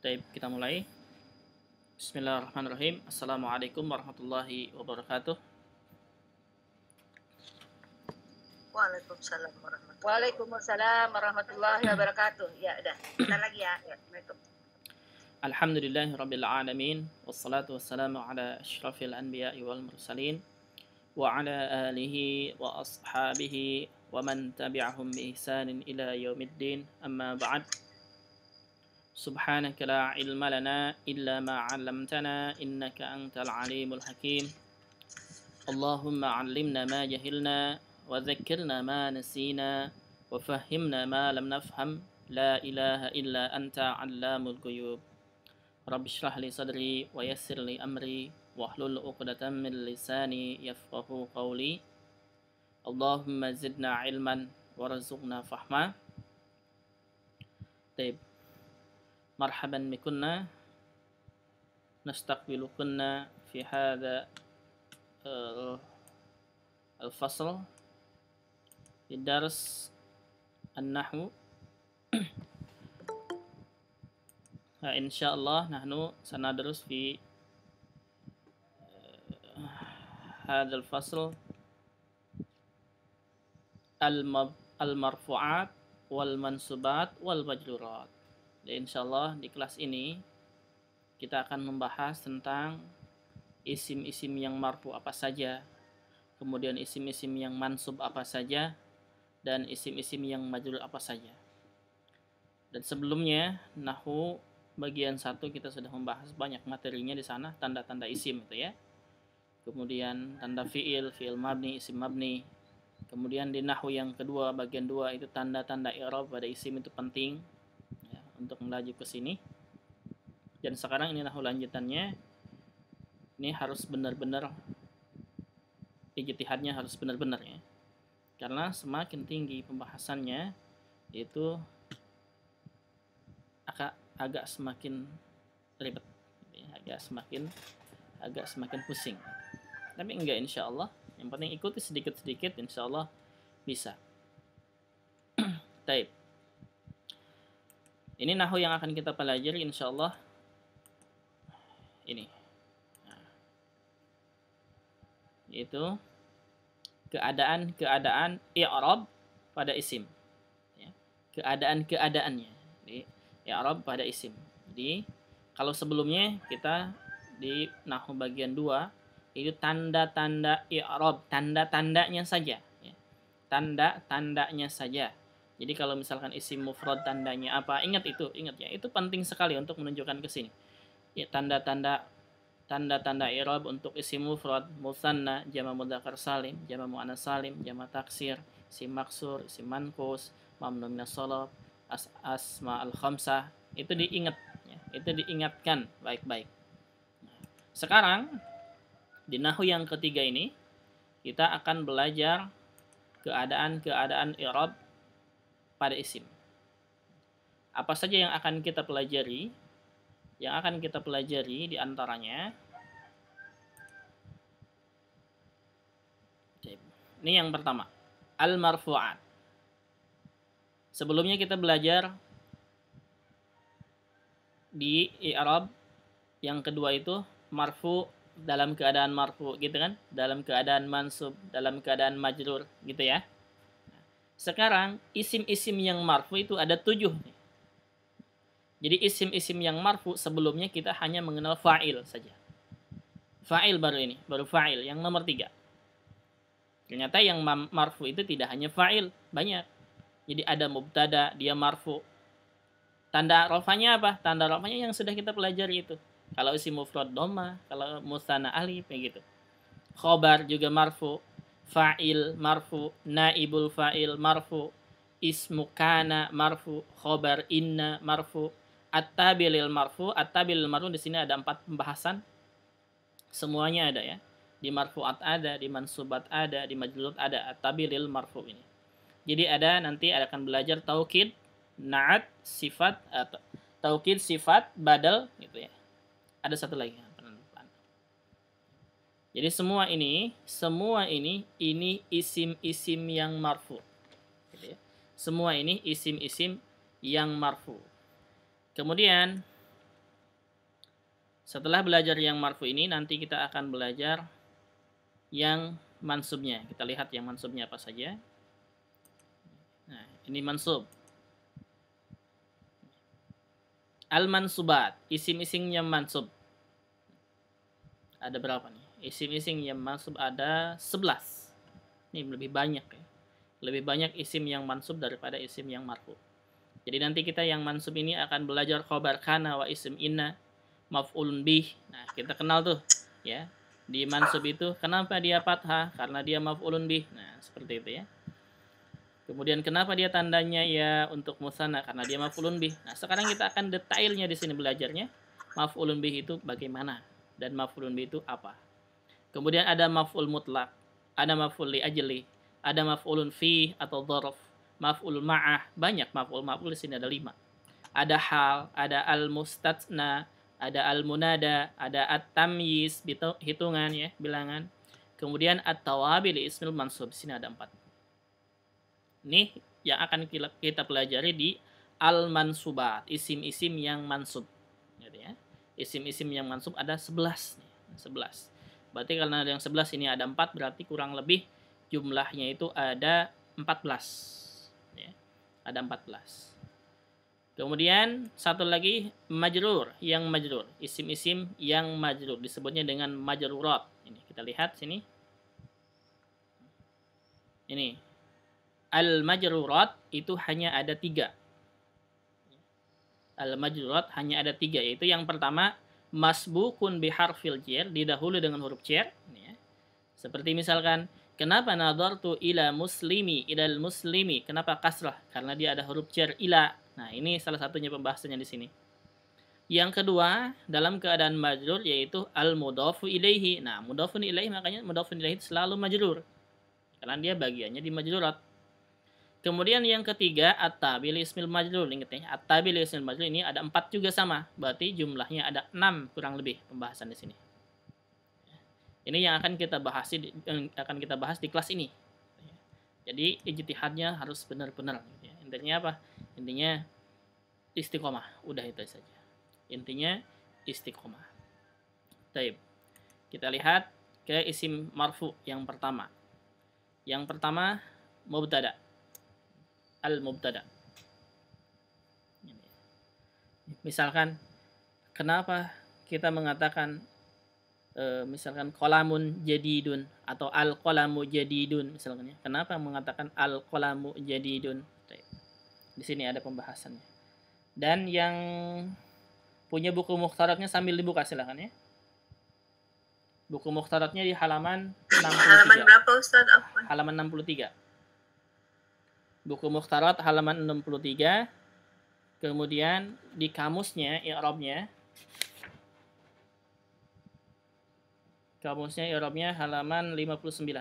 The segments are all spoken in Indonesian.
Baik, kita mulai. Bismillahirrahmanirrahim. Assalamualaikum warahmatullahi wabarakatuh. Waalaikumsalam warahmatullahi wabarakatuh. Ya, udah. Bentar lagi ya. Ya, Assalamualaikum. Alhamdulillahirabbil alamin wassalatu wassalamu ala asyrafil anbiya'i wal mursalin wa ala alihi wa ashabihi wa man tabi'ahum bi ihsanin ila yaumiddin. Amma ba'd. Subhanaka la ilma lana illa ma 'allamtana innaka antal alimul hakim. Allahumma 'allimna ma jahilna wa dhakkirna ma nasina wa fahhimna ma lam nafham. La ilaha illa anta 'allamul ghuyub. Rabbi shrah li sadri wa yassir li amri wahlul 'uqdatam min lisani yafqahu qawli. Allahumma zidna ilman warzuqna fahma. Taib. Marhaban bikunna nastaqbilukunna fi hadha al-fasl di dars an-nahwu. إن شاء الله نحن سندرس في هذا الفصل المرفوعات والمنصوبات والمجrurat. Jadi insyaallah di kelas ini kita akan membahas tentang isim-isim yang marfu apa saja, kemudian isim-isim yang mansub apa saja, dan isim-isim yang majrur apa saja. Dan sebelumnya nahwu bagian 1 kita sudah membahas banyak materinya di sana, tanda-tanda isim itu ya. Kemudian tanda fiil, fiil mabni, isim mabni. Kemudian di nahwu yang kedua, bagian 2 itu tanda-tanda i'rab pada isim itu penting ya, untuk melaju ke sini. Dan sekarang ini nahwu lanjutannya. Ini harus benar-benar ijtihadnya harus benar-benar ya. Karena semakin tinggi pembahasannya itu agak semakin ribet, agak semakin pusing. Tapi enggak, insya Allah. Yang penting ikuti sedikit-sedikit, insya Allah bisa. Taib. Ini nahwu yang akan kita pelajari, insya Allah. Ini. Nah. Yaitu keadaan i'rab pada isim. Ya. Keadaan-keadaannya. Jadi, i'rab pada isim. Jadi kalau sebelumnya kita di nahwu bagian 2 itu tanda-tanda i'rab, tanda-tandanya saja ya. Tanda-tandanya saja. Jadi kalau misalkan isim mufrad tandanya apa? Ingat ya. Itu penting sekali untuk menunjukkan ke sini. Ya, tanda-tanda i'rab untuk isim mufrad, musanna, jama' mudzakkar salim, jama' muannats salim, jama' taksir, isim maksur, isim manqus, mamnu minas shalab, asma al-khamsah, itu diingat ya, itu diingatkan baik-baik. Sekarang di nahwu yang ketiga ini kita akan belajar keadaan i'rab pada isim. Apa saja yang akan kita pelajari? Yang akan kita pelajari di antaranya ini yang pertama, al-marfu'at. Sebelumnya kita belajar di i'rab yang kedua itu marfu dalam keadaan marfu gitu kan, dalam keadaan mansub, dalam keadaan majrur gitu ya. Sekarang isim-isim yang marfu itu ada 7 nih. Jadi isim-isim yang marfu sebelumnya kita hanya mengenal fa'il saja. Fa'il baru fa'il yang nomor 3. Ternyata yang marfu itu tidak hanya fa'il, banyak. Jadi ada mubtada, dia marfu. Tanda rafanya apa? Tanda rafanya yang sudah kita pelajari itu. Kalau isim mufrad dhamma, kalau musanna alif kayak gitu. Khobar juga marfu, fa'il marfu, naibul fa'il marfu, ismu kana marfu, khobar inna marfu, at-tabilil marfu. At-tabilil marfu di sini ada 4 pembahasan. Semuanya ada ya. Di marfu'at ada, di mansubat ada, di majrurat ada. At-tabilil marfu ini. Jadi nanti akan belajar taukid, na'at, sifat, atau taukid, sifat, badal gitu ya. Ada satu lagi. Jadi semua ini isim-isim yang marfu. Gitu ya. Semua ini isim-isim yang marfu. Kemudian Setelah belajar yang marfu ini, nanti kita akan belajar yang mansubnya. Kita lihat yang mansubnya apa saja. Nah, ini mansub. Al-mansubat, isim-isim yang mansub. Ada berapa nih? Isim-isim yang mansub ada 11. Ini lebih banyak ya. Lebih banyak isim yang mansub daripada isim yang marfu. Jadi nanti kita yang mansub ini akan belajar khobar kana wa isim inna, maf'ulun bih. Nah, kita kenal tuh ya. Di mansub itu kenapa dia fathah? Karena dia maf'ulun bih. Nah, seperti itu ya. Kemudian kenapa dia tandanya ya untuk musanna? Karena dia maf'ulun bih. Nah, sekarang kita akan detailnya di sini belajarnya. Maf'ulun bih itu bagaimana dan maf'ulun bih itu apa? Kemudian ada maf'ul mutlak, ada maf'ul li ajli, ada maf'ulun fi atau dzarf, maf'ul ma'ah. Banyak maf'ul di sini ada 5. Ada hal, ada al-mustatsna, ada al-munada, ada at-tamyiz, hitungan ya, bilangan. Kemudian at-tawabil ismil mansub. Di sini ada 4. Ini yang akan kita pelajari di al-mansubat, isim-isim yang mansub. Gitu ya. Isim-isim yang mansub ada 11 nih, 11. Berarti karena yang 11 ini ada 4, berarti kurang lebih jumlahnya itu ada 14. Ya. Ada 14. Kemudian satu lagi majrur, yang majrur. Isim-isim yang majrur disebutnya dengan majrurat. Ini kita lihat sini. Ini. Al-majrurat itu hanya ada 3. Al-majrurat hanya ada 3, yaitu yang pertama masbukun biharfil jar, didahului dengan huruf jar ya. Seperti misalkan kenapa nadartu ila muslimi, ilal muslimi, kenapa kasrah? Karena dia ada huruf jar ila. Nah, ini salah satunya pembahasannya di sini. Yang kedua, dalam keadaan majrur yaitu al-mudhafu ilaihi. Nah, mudhafun ilaihi makanya mudhafun ilaihi selalu majrur. Karena dia bagiannya di majrurat. Kemudian yang ketiga, at-tabil ismil majrur. Ingat ya, at-tabil ismil majrur ini ada 4 juga sama. Berarti jumlahnya ada 6 kurang lebih pembahasan di sini. Ini yang akan kita bahas di kelas ini. Jadi ijtihadnya harus benar-benar. Intinya apa? Intinya istiqomah. Udah itu saja. Intinya istiqomah. Baik. Kita lihat ke isim marfu yang pertama. Yang pertama mubtada. Al-mubtada. Misalkan kenapa kita mengatakan misalkan qalamun jadidun atau al-qalamu jadidun misalkan ya. Kenapa mengatakan al-qalamu jadidun? Di sini ada pembahasannya. Dan yang punya buku mukhtaratnya sambil dibuka silakan ya. Buku mukhtaratnya di halaman 63. Halaman berapa Ustaz? Halaman 63. Buku mukhtarat halaman 63. Kemudian di kamusnya i'rabnya. Kamusnya i'rabnya halaman 59.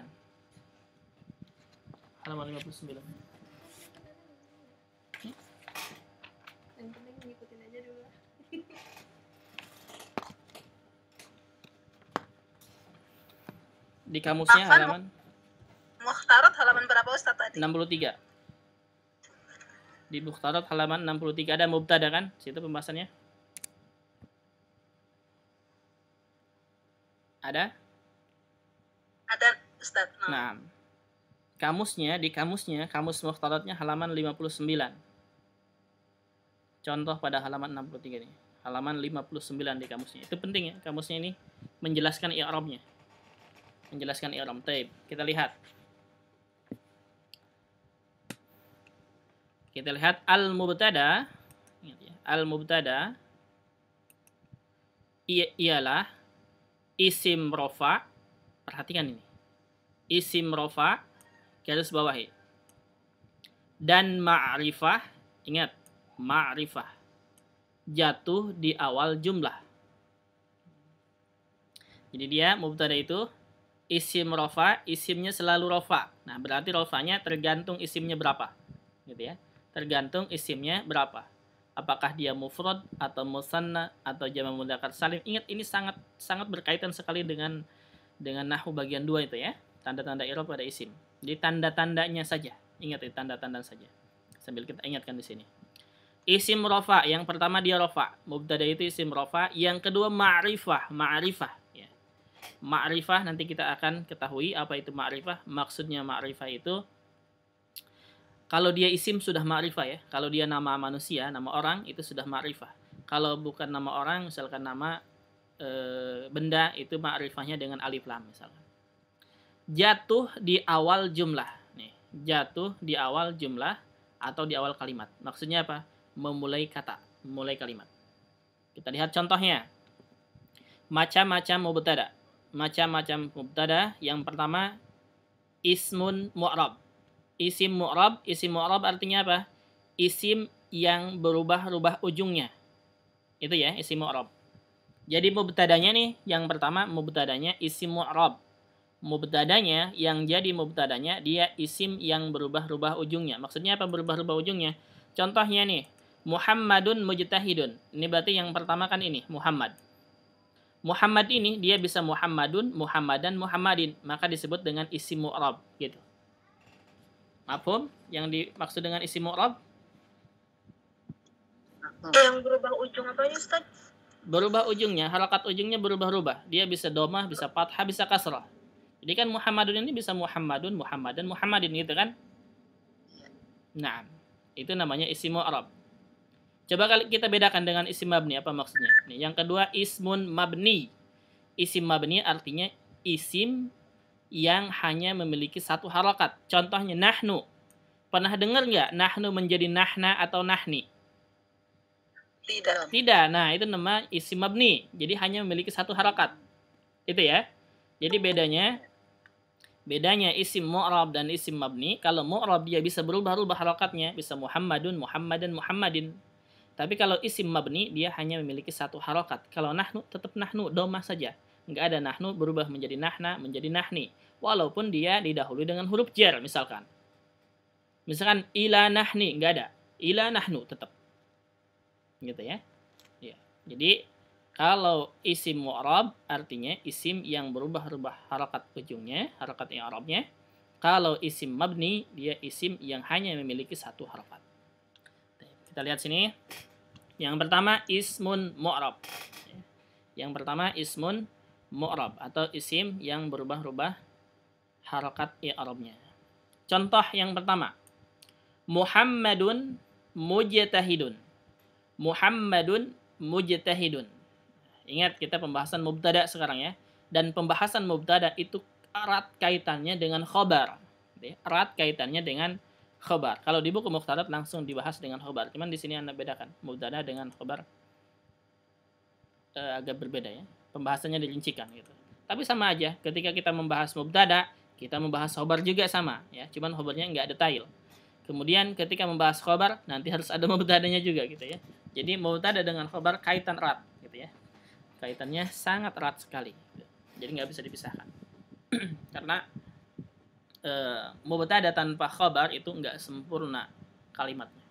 Halaman 59. Yang penting ngikutin aja dulu. Di kamusnya halaman Mukhtarat halaman berapa Ustaz tadi? 63. Di mukhtarat halaman 63 ada mubtada kan? Situ pembahasannya. Ada? Ada Ustaz. Nah. Kamusnya, di kamusnya, kamus mukhtaratnya halaman 59. Contoh pada halaman 63 ini. Halaman 59 di kamusnya. Itu penting ya, kamusnya ini menjelaskan i'rabnya. Menjelaskan i'rab. Baik, kita lihat. Kita lihat al-mubtada. Al-mubtada ialah isim rofa. Perhatikan ini. Isim rofa garis bawahi. Dan ma'rifah, ingat, ma'rifah jatuh di awal jumlah. Jadi dia mubtada itu isim rofa, isimnya selalu rofa. Nah, berarti rofanya tergantung isimnya berapa. Gitu ya. Tergantung isimnya berapa. Apakah dia mufrad atau musanna atau jamak mudzakkar salim. Ingat ini sangat berkaitan sekali dengan nahwu bagian 2 itu ya. Tanda-tanda i'rab pada isim. Jadi tanda-tandanya saja. Ingat itu tanda-tanda saja. Sambil kita ingatkan di sini. Isim rofa, yang pertama dia rofa. Mubtada itu isim rofa. Yang kedua ma'rifah, ma'rifah. Ya. Ma'rifah nanti kita akan ketahui apa itu ma'rifah. Maksudnya ma'rifah itu kalau dia isim sudah ma'rifah ya. Kalau dia nama manusia, nama orang itu sudah ma'rifah. Kalau bukan nama orang, misalkan nama benda, itu ma'rifahnya dengan alif lam misalkan. Jatuh di awal jumlah. Nih, jatuh di awal jumlah atau di awal kalimat. Maksudnya apa? Memulai kata, memulai kalimat. Kita lihat contohnya. Macam-macam mubtada. Macam-macam mubtada. Yang pertama ismun mu'rab. Isim mu'rab, isim mu'rab artinya apa? Isim yang berubah-ubah ujungnya. Itu ya, isim mu'rab. Jadi mubtadanya nih, yang pertama mubtadanya isim mu'rab. Mubtadanya yang jadi mubtadanya dia isim yang berubah-ubah ujungnya. Maksudnya apa berubah-ubah ujungnya? Contohnya nih, Muhammadun mujtahidun. Ini berarti yang pertama kan ini, Muhammad. Muhammad ini dia bisa Muhammadun, Muhammadan, Muhammadin, maka disebut dengan isim mu'rab gitu. Mafhum? Yang dimaksud dengan isim mu'rab? Yang berubah ujung apanya, Ustaz? Berubah ujungnya, harakat ujungnya berubah-ubah. Dia bisa domah, bisa fathah, bisa kasrah. Jadi kan Muhammadun ini bisa Muhammadun, Muhammadan, Muhammadin gitu kan? Nah, itu namanya isim mu'rab. Coba kali kita bedakan dengan isim mabni, apa maksudnya? Nih, yang kedua ismun mabni. Isim mabni artinya isim yang hanya memiliki satu harakat. Contohnya nahnu. Pernah dengar nggak nahnu menjadi nahna atau nahni? Tidak. Tidak. Nah, itu nama isim mabni. Jadi hanya memiliki satu harakat. Itu ya. Jadi bedanya isim mu'rab dan isim mabni. Kalau mu'rab dia bisa berubah-ubah harakatnya, bisa Muhammadun, Muhammadan, Muhammadin. Tapi kalau isim mabni dia hanya memiliki satu harakat. Kalau nahnu tetap nahnu, domah saja. Enggak ada nahnu berubah menjadi nahna, menjadi nahni. Walaupun dia didahului dengan huruf jar misalkan. Misalkan ila nahni, enggak ada. Ila nahnu tetap. Gitu ya. Ya. Jadi kalau isim mu'rab artinya isim yang berubah-ubah harakat ujungnya, harakat i'rabnya. Kalau isim mabni dia isim yang hanya memiliki satu harakat. Kita lihat sini. Yang pertama ismun mu'rab. Yang pertama ismun mu'rab atau isim yang berubah-ubah harakat i'rabnya. Contoh yang pertama. Muhammadun mujtahidun. Muhammadun mujtahidun. Ingat kita pembahasan mubtada sekarang ya. Dan pembahasan mubtada itu erat kaitannya dengan khobar. Erat kaitannya dengan khobar. Kalau di buku mukhtarat langsung dibahas dengan khobar. Cuman di sini Anda bedakan mubtada dengan khobar agak berbeda ya. Pembahasannya dirincikan gitu. Tapi sama aja. Ketika kita membahas mubtada, kita membahas khobar juga sama ya. Cuman khobarnya nggak detail. Kemudian ketika membahas khobar nanti harus ada mubtadanya juga gitu ya. Jadi mubtada dengan khobar kaitan erat gitu ya. Kaitannya sangat erat sekali. Jadi nggak bisa dipisahkan. Karena mubtada tanpa khabar itu nggak sempurna kalimatnya.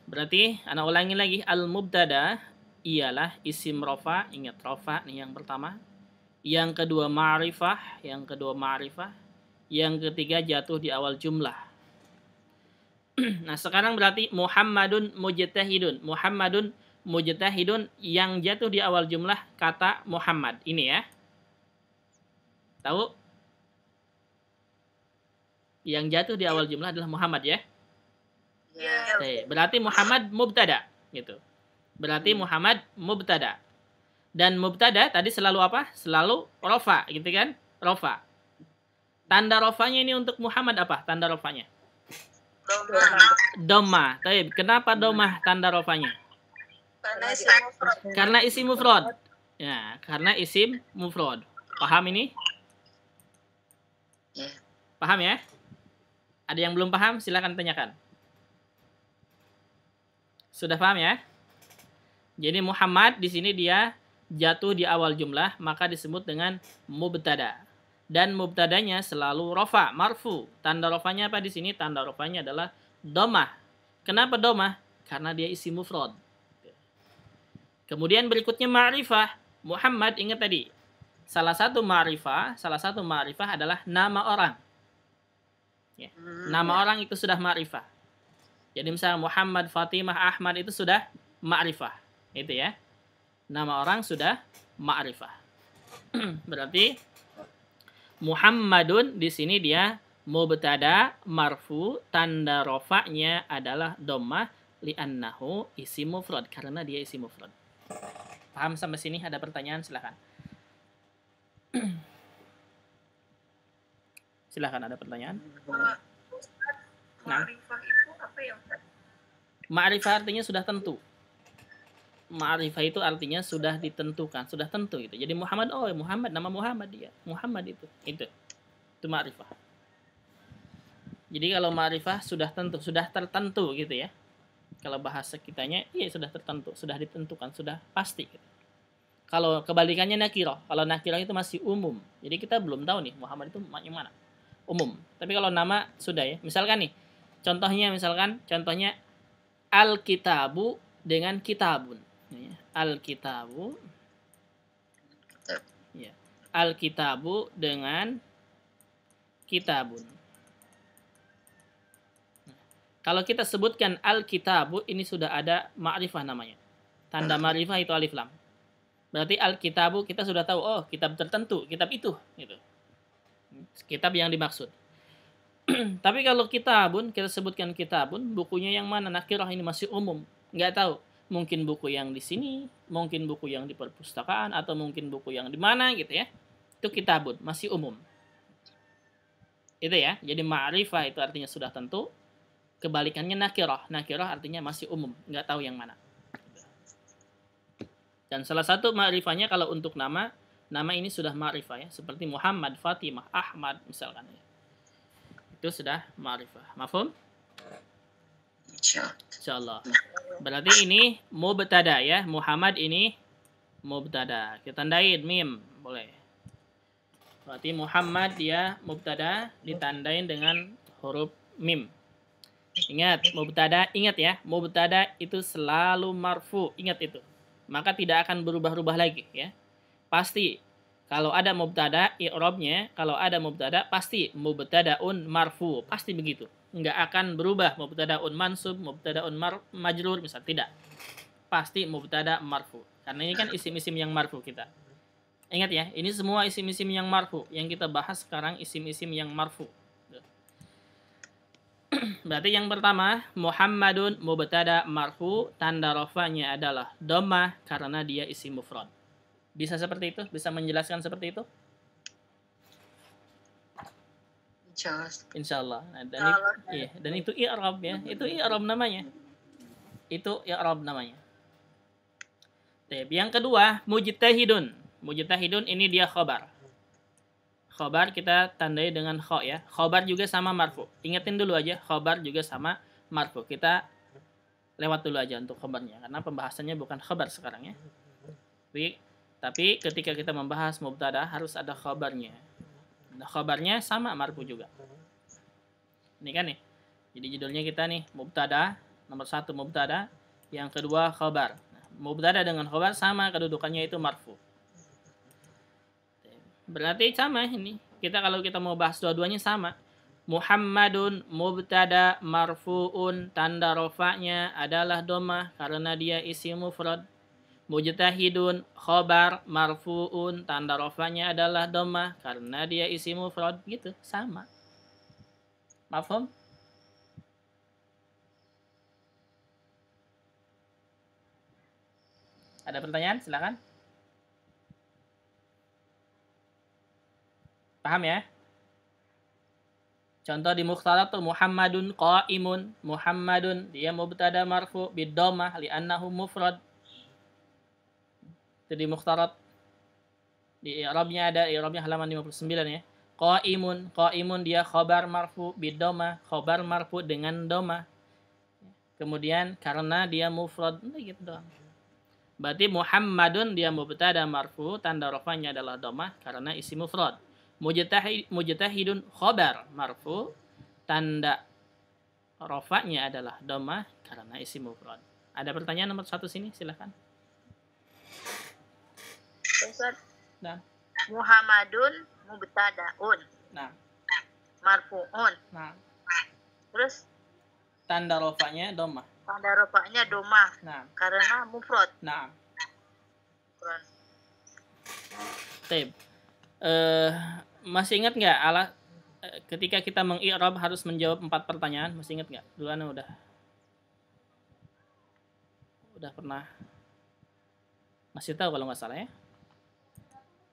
Berarti ana ulangi lagi, al-mubtada ialah isim rofa. Ingat rofa nih yang pertama. Yang kedua ma'rifah, yang ketiga jatuh di awal jumlah. Nah, sekarang berarti Muhammadun mujtahidun. Muhammadun mujtahidun yang jatuh di awal jumlah kata Muhammad. Ini ya. Tahu? Yang jatuh di awal jumlah adalah Muhammad ya. Ya. Berarti Muhammad mubtada gitu. Berarti Muhammad mubtada. Dan mubtada tadi selalu apa? Selalu rofa gitu kan? Rofa. Tanda rofanya ini untuk Muhammad apa? Tanda rofanya? Doma. Kenapa domah tanda rofanya? Karena isim mufrad. Ya, karena isim mufrad. Paham ini? Paham ya? Ada yang belum paham? Silakan tanyakan. Sudah paham ya? Jadi Muhammad di sini dia jatuh di awal jumlah, maka disebut dengan mubtada. Dan mubtadanya selalu rofa, marfu. Tanda rofanya apa di sini? Tanda rofanya adalah domah. Kenapa domah? Karena dia isim mufrad. Kemudian berikutnya ma'rifah. Muhammad, ingat tadi. Salah satu ma'rifah adalah nama orang. Ya. Nama orang itu sudah ma'rifah. Jadi misalnya Muhammad, Fatimah, Ahmad itu sudah ma'rifah. Itu ya. Nama orang sudah ma'rifah. Berarti Muhammadun di sini dia mubtada marfu, tanda rofa'nya adalah dhammah li'annahu isim mufrad, karena dia isim mufrad. Paham sampai sini? Ada pertanyaan? Silakan. Silakan, ada pertanyaan? Ma'rifah itu apa ya Ustaz? Ma'rifah artinya sudah tentu. Ma'rifah itu artinya sudah ditentukan, sudah tentu gitu. Jadi Muhammad, oh Muhammad, nama Muhammad dia. Muhammad itu. Itu ma'rifah. Jadi kalau ma'rifah sudah tentu, sudah tertentu gitu ya. Kalau bahasa kitanya, iya sudah tertentu, sudah ditentukan, sudah pasti gitu. Kalau kebalikannya nakirah. Kalau nakirah itu masih umum. Jadi kita belum tahu nih Muhammad itu yang mana. Umum. Tapi kalau nama sudah ya. Misalkan nih, contohnya al-kitabu dengan kitabun. Al-kitabu, ya. Al-kitabu dengan kitabun. Nah, kalau kita sebutkan al-kitabu, ini sudah ada ma'rifah namanya. Tanda ma'rifah itu alif lam. Berarti al-kitabu kita sudah tahu, oh kitab tertentu, kitab itu, gitu. Kitab yang dimaksud. Tapi kalau kitabun, kita sebutkan kitabun, bukunya yang mana? Nakirah, ini masih umum, nggak tahu. Mungkin buku yang di sini, mungkin buku yang di perpustakaan, atau mungkin buku yang di mana gitu ya. Itu kitabun, masih umum. Itu ya. Jadi ma'rifah itu artinya sudah tentu. Kebalikannya nakirah. Nakirah artinya masih umum, nggak tahu yang mana. Dan salah satu ma'rifahnya kalau untuk nama ini sudah ma'rifah ya. Seperti Muhammad, Fatimah, Ahmad misalkan ya. Itu sudah ma'rifah. Mafhum? Insyaallah. Berarti ini mubtada ya. Muhammad ini mubtada. Kita tandain mim, boleh. Berarti Muhammad dia mubtada ditandain dengan huruf mim. Ingat, ingat ya. Mubtada itu selalu marfu, ingat itu. Maka tidak akan berubah-ubah lagi ya. Pasti kalau ada mubtada, i'rabnya kalau ada mubtada pasti mubtadaun marfu, pasti begitu. Enggak akan berubah mubtadaun mansub, mubtadaun majrur misal, tidak. Pasti mubtada marfu. Karena ini kan isim-isim yang marfu kita. Ingat ya, ini semua isim-isim yang marfu. Yang kita bahas sekarang isim-isim yang marfu. Berarti yang pertama, Muhammadun mubtada marfu, tanda rafanya adalah dhammah karena dia isim mufrad. Bisa seperti itu? Bisa menjelaskan seperti itu? Insyaallah. Nah, dan itu i'rab ya. Itu i'rab namanya. Yang kedua, mujtahidun. Mujtahidun ini dia khobar. Khobar kita tandai dengan kho ya. Khobar juga sama marfu. Ingatin dulu aja, khobar juga sama marfu. Kita lewat dulu aja untuk khobarnya karena pembahasannya bukan khobar sekarang ya. Tapi ketika kita membahas mubtada harus ada khobarnya. Nah, khobarnya sama marfu juga. Ini kan nih. Jadi judulnya kita nih mubtada, nomor 1 mubtada, yang kedua khobar. Nah, mubtada dengan khobar sama kedudukannya itu marfu. Berarti sama ini. Kalau kita mau bahas dua-duanya sama. Muhammadun mubtada marfuun, tanda rafa'nya adalah dhammah karena dia isim mufrad. Mujtahidun khobar marfuun, tanda rafa'nya adalah dhammah karena dia isim mufrad, gitu, sama. Mafhum? Ada pertanyaan? Silakan. Paham ya? Contoh di mukhtarat tuh Muhammadun qaimun. Muhammadun dia mubtada marfu bid-dhammah li'annahu mufrad. Itu di mukhtarat. Di i'rabnya ada, i'rabnya halaman 59 ya. Qaimun dia khabar marfu bid-dhammah, khabar marfu dengan dhammah. Kemudian karena dia mufrad, gitu doang. Berarti Muhammadun dia mubtada marfu, tanda rafanya adalah dhammah karena isim mufrad. Mujtahidun khabar marfu, tanda rafanya adalah dhammah karena isim mufrad. Ada pertanyaan nomor 1 sini, silakan. Ustaz. Nah. Muhammadun mubtadaun. Nah. Marfuun. Nah. Terus tanda rofanya dhammah. Tanda rofanya domah Nah, karena mufrad. nah. Quran. Taib. Masih ingat nggak ketika kita mengi'rab harus menjawab 4 pertanyaan? Masih ingat nggak? Dulu Ana udah pernah masih tahu kalau nggak salah ya?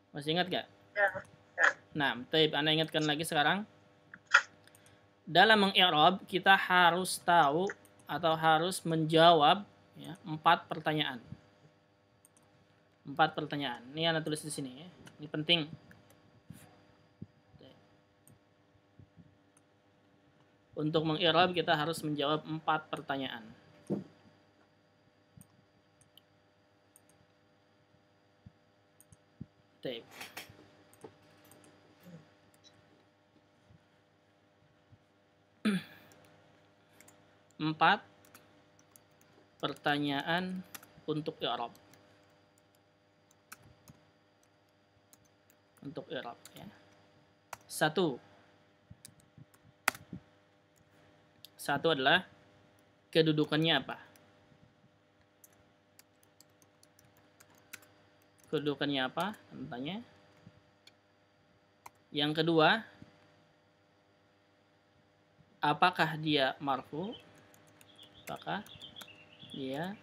Masih ingat nggak? Ya. Nah, taib. Ana ingatkan lagi sekarang. Dalam mengi'rab kita harus tahu atau harus menjawab ya, 4 pertanyaan. 4 pertanyaan. Ini Ana tulis di sini ya. Ini penting. Untuk mengi'rab kita harus menjawab 4 pertanyaan. Taib. Empat pertanyaan untuk i'rab. Untuk i'rab ya. 1 adalah kedudukannya apa? Kedudukannya apa? Tanya. Yang kedua, apakah dia marfu? Apakah dia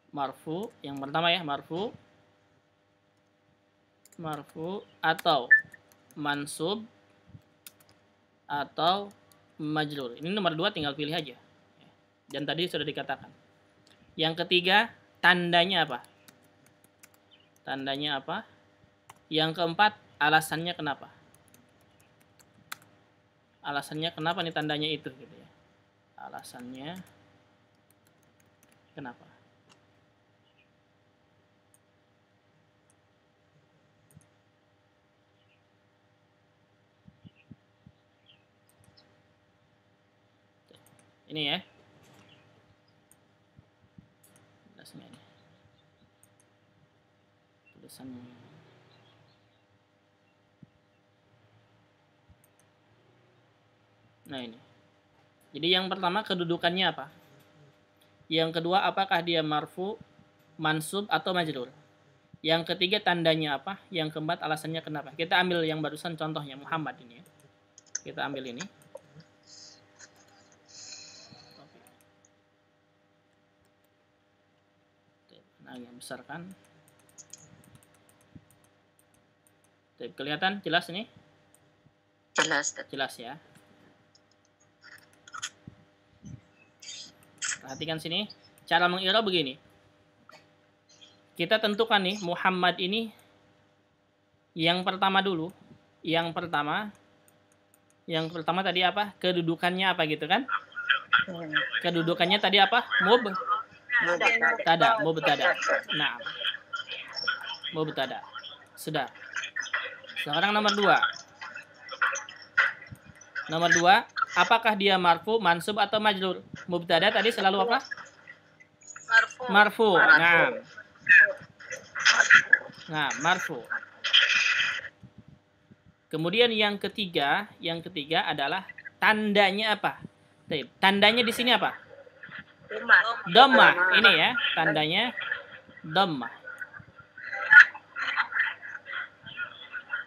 marfu? Yang pertama ya, marfu atau mansub atau majrur. Ini nomor 2 tinggal pilih aja. Dan tadi sudah dikatakan. Yang ketiga, tandanya apa? Tandanya apa? Yang keempat, alasannya kenapa? Alasannya kenapa nih tandanya itu gitu ya. Alasannya kenapa? Ini ya. Tulisannya ini. Tulisannya. Nah ini. Jadi yang pertama kedudukannya apa? Yang kedua apakah dia marfu, mansub atau majrur? Yang ketiga tandanya apa? Yang keempat alasannya kenapa? Kita ambil yang barusan contohnya Muhammad ini ya. Kita ambil ini. Nah, yang besar kan? Kelihatan jelas ini? Jelas. Jelas ya. Perhatikan sini. Cara mengi'rab begini. Kita tentukan nih Muhammad ini yang pertama dulu. Yang pertama tadi apa? Kedudukannya apa gitu kan? Kedudukannya tadi apa? Mubtada. Nah. Mubtada. Sudah. Sekarang nomor 2. Nomor 2, apakah dia marfu, mansub atau majrur? Mubtada tadi selalu apa? Marfu. Nah, marfu. Kemudian yang ketiga adalah tandanya apa? Tandanya di sini apa? Dhammah. Ini ya, tandanya dhammah.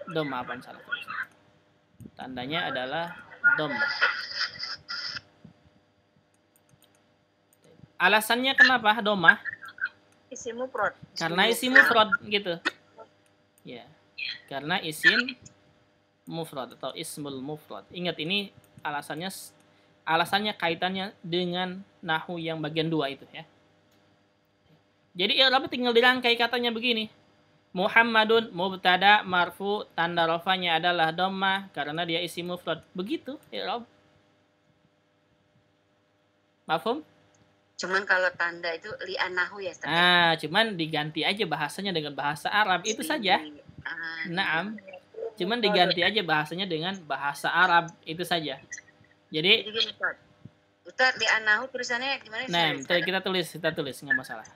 Dhammah apa salah? Tandanya adalah dhammah. Alasannya kenapa dhammah? Isim mufrad. Karena isim mufrad gitu. Ya. Karena isim mufrad atau ismul mufrad. Ingat ini alasannya kaitannya dengan nahwu yang bagian 2 itu ya. Jadi i'rab tinggal dirangkai katanya begini. Muhammadun mubtada marfu, tanda rafanya adalah dhammah karena dia isim mufrad. Begitu i'rab. Mafhum? Cuman kalau tanda itu li'anahu ya, Ustaz. Cuman diganti aja bahasanya dengan bahasa Arab itu saja. Naam. Cuman diganti aja bahasanya dengan bahasa Arab itu saja. Jadi gini, Ustaz, li'anahu tulisannya gimana? Nah, kita tulis nggak masalah.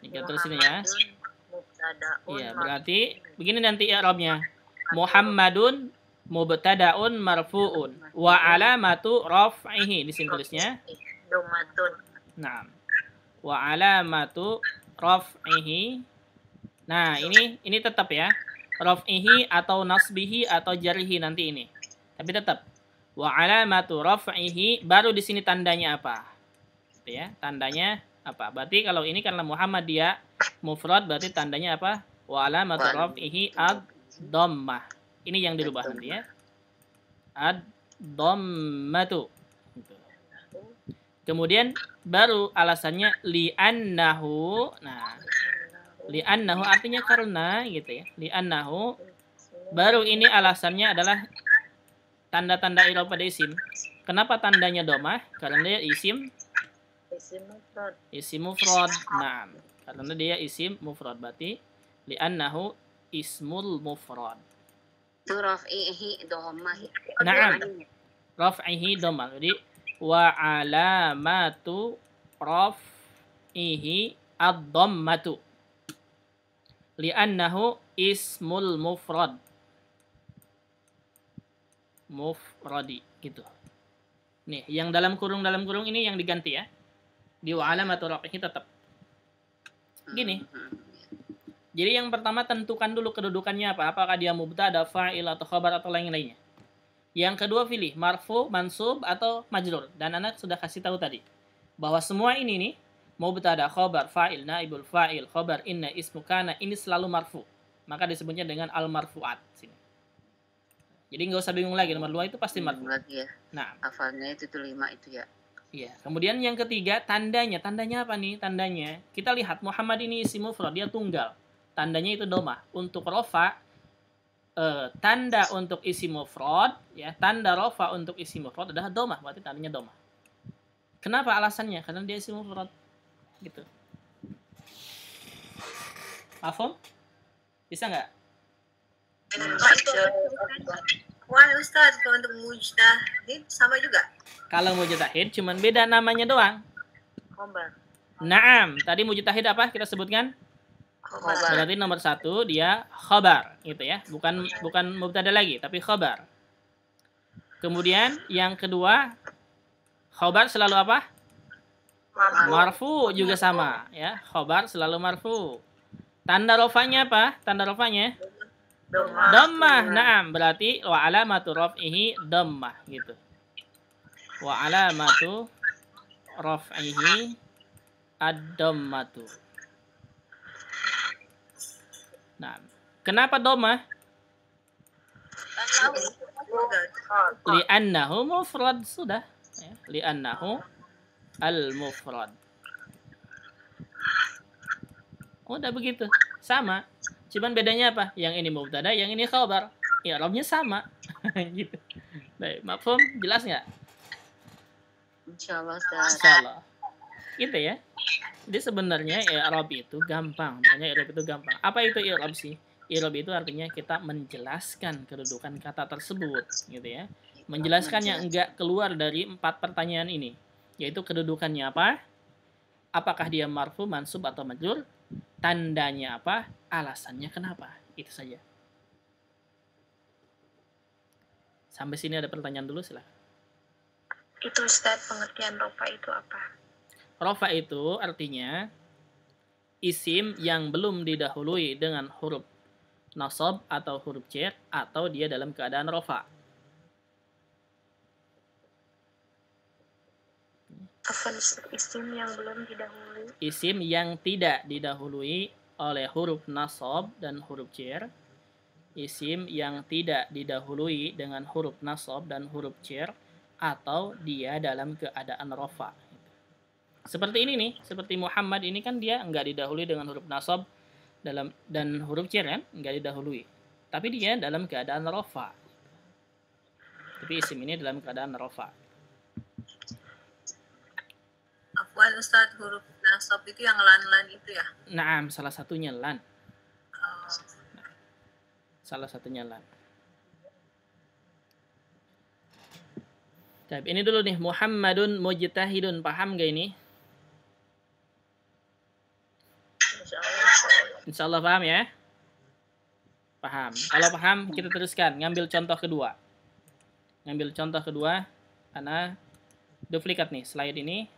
Kita tulis ini ya. Iya, berarti begini nanti i'rabnya. Muhammadun mubtada'un marfu'un wa alamatu raf'ihi, di sini tulisnya. Domatun. Nah, wa alamatu raf'ihi. Nah, ini tetap ya. Raf'ihi atau nasbihi atau jarhi nanti ini. Tapi tetap wa alamatu raf'ihi, baru di sini tandanya apa? Gitu ya, tandanya apa? Berarti kalau ini karena Muhammad dia mufrad, berarti tandanya apa? Wa alamatu raf'ihi ad-dhammah. Ini yang dirubah nanti ya. Ad-dhammatu. Gitu. Kemudian baru alasannya li'annahu. Nah, li'annahu artinya karena gitu ya. Li'annahu, baru ini alasannya adalah tanda-tanda i'rab pada isim. Kenapa tandanya dhammah? Karena dia isim mufrad. Nah, karena dia isim mufrad, berarti li'annahu ismul mufrad. Itu raf'ihi dhammah. Na'am. Raf'ihi dhammah. Jadi wa alamatu raf'ihi ad-dhammatu. Li'annahu ismul mufrad. Mufradi gitu. Nih, yang dalam kurung ini yang diganti ya. Di wa alamatu raf'ihi tetap. Gini. Jadi yang pertama tentukan dulu kedudukannya apa. Apakah dia mubtada, fa'il atau khabar atau lain-lainnya. Yang kedua pilih marfu, mansub atau majrur. Dan anak sudah kasih tahu tadi bahwa semua ini nih, mubtada, khabar, fa'il, naibul fa'il, khabar, inna, ismu, kana, ini selalu marfu. Maka disebutnya dengan al-marfu'at sini. Jadi nggak usah bingung lagi, nomor 2 itu pasti marfu. Lagi ya. Nah, Hafalnya itu tuh 5 itu ya. iya. Kemudian yang ketiga tandanya. Tandanya apa nih? Tandanya kita lihat Muhammad ini isim mufrad, dia tunggal. Tandanya itu dhammah. Untuk rafa, tanda untuk isim mufrad ya, tanda rafa untuk isim mufrad adalah dhammah, berarti tandanya dhammah. Kenapa alasannya? Karena dia isim mufrad. Gitu. Paham? Bisa nggak? Wah Ustaz, kalau untuk mujtahid sama juga? Kalau mujtahid cuman beda namanya doang. Khabar. Naam, tadi mujtahid apa kita sebutkan? Khabar. Berarti nomor 1 dia khabar gitu ya. Bukan mubtada lagi, tapi khabar. Kemudian yang kedua, khabar selalu apa? Marfu juga sama ya. Khabar selalu marfu. Tanda rafanya apa? Tanda rafanya dhammah. Naam, berarti wa alamatu raf'ihi dhammah gitu. Wa alamatu raf'ihi ad-dhammatu. Nah, kenapa dhammah? Li'annahu mufrad, sudah ya. Li'annahu al-mufrad. Udah begitu, sama. Cuman bedanya apa? Yang ini mubtada, yang ini khabar. I'rabnya sama. Gitu. Baik, mafhum? Jelas nggak? Insyaallah Ustaz. Insyaallah. Gitu ya. Jadi sebenarnya i'rab itu gampang. Makanya i'rab itu gampang. Apa itu i'rab sih? I'rab itu artinya kita menjelaskan kedudukan kata tersebut, gitu ya. Menjelaskan yang enggak keluar dari 4 pertanyaan ini, yaitu kedudukannya apa? Apakah dia marfu, mansub atau majrur? Tandanya apa? Alasannya kenapa? Itu saja. Sampai sini ada pertanyaan dulu, silahkan. Itu Ustaz, pengertian rofa itu apa? Rofa itu artinya isim yang belum didahului dengan huruf nasab atau huruf jar, atau dia dalam keadaan rofa. Apa isim yang belum didahului? Isim yang tidak didahului oleh huruf nasab dan huruf jar. Isim yang tidak didahului dengan huruf nasab dan huruf jar, atau dia dalam keadaan rofa. Seperti ini nih, seperti Muhammad ini kan dia nggak didahului dengan huruf nasab dan huruf jar kan, nggak didahului. Tapi dia dalam keadaan rofa. Tapi isim ini dalam keadaan rofa. Afwan Ustaz, huruf nasab itu yang lan-lan itu ya? Naam, salah satunya lan. Salah satunya lan. Tapi ini dulu nih, Muhammadun mujtahidun, paham gak ini? Insyaallah paham ya. Paham. Kalau paham, kita teruskan. Ngambil contoh kedua. Ana duplikat nih slide ini.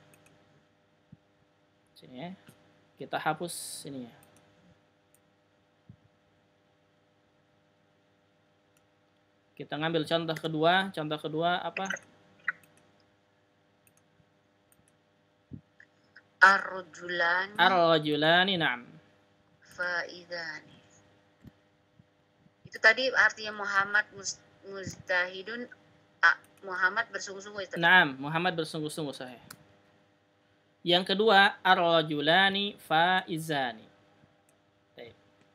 Sini ya. Kita hapus ininya. Kita ngambil contoh kedua. Contoh kedua apa? Ar-rajulani, na'am. Faidani. Itu tadi artinya Muhammad mujtahidun. Muhammad bersungguh-sungguh. Na'am, Muhammad bersungguh-sungguh, sahih. Yang kedua, ar-rajulani faizani.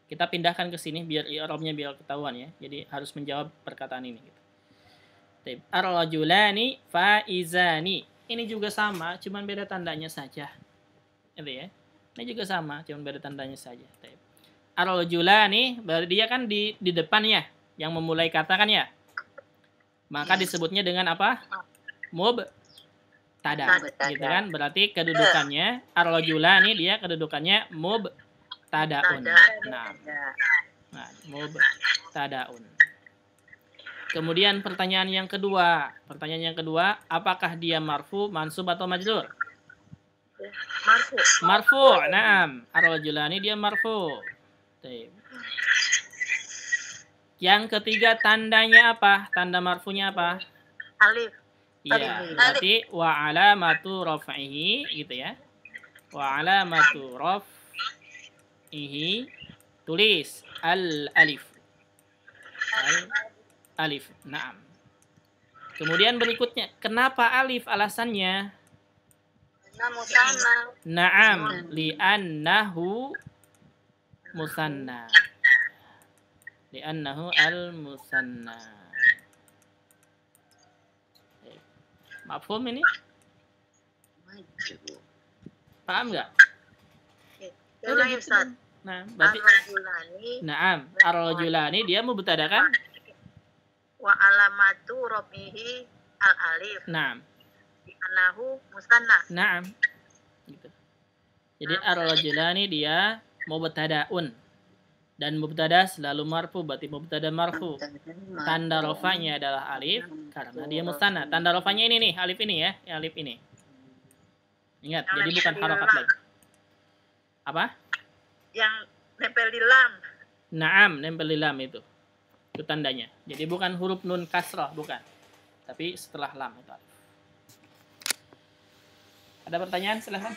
Kita pindahkan ke sini biar i'rabnya biar ketahuan ya. Jadi harus menjawab perkataan ini gitu. Ar-rajulani faizani. Ini juga sama, cuman beda tandanya saja. Itu ya. Ini juga sama, cuman beda tandanya saja. Ar-rajulani berarti dia kan di depan ya, yang memulai kata kan ya. Maka disebutnya dengan apa? Mubtada. Gitu kan? Berarti kedudukannya ar-rajulani dia kedudukannya mubtadaun. Nah, mubtadaun. Kemudian pertanyaan yang kedua. Apakah dia marfu, mansub atau majrur? Marfu. Naam. Ar-rajulani dia marfu. Yang ketiga tandanya apa? Tanda marfunya apa? Alif. Iya, berarti wa alamatu raf'ihi gitu ya. Wa alamatu raf'ihi tulis al-alif. Al-alif. Naam. Kemudian berikutnya, kenapa alif alasannya? Naam, li'annahu musanna. Li'annahu al-musanna. Mafhum ini? Paham nggak? Udah, Ustaz. Nah, berarti Naam, ar-rajulani dia mubtada kan? Wa alamatu rafihi al-alif. Naam. Anahu musanna. Naam. Gitu. Jadi ar-rajulani dia mubtadaun. Dan mubtada selalu marfu, berarti mubtada marfu. Tanda rafanya adalah alif karena dia musanna. Tanda rafanya ini nih, alif ini ya, alif ini. Ingat, jadi bukan harakat lagi. Apa? Yang nempel di lam. Naam, nempel di lam itu. Itu tandanya. Jadi bukan huruf nun kasrah, bukan. Tapi setelah lam itu alif. Ada pertanyaan? Silahkan.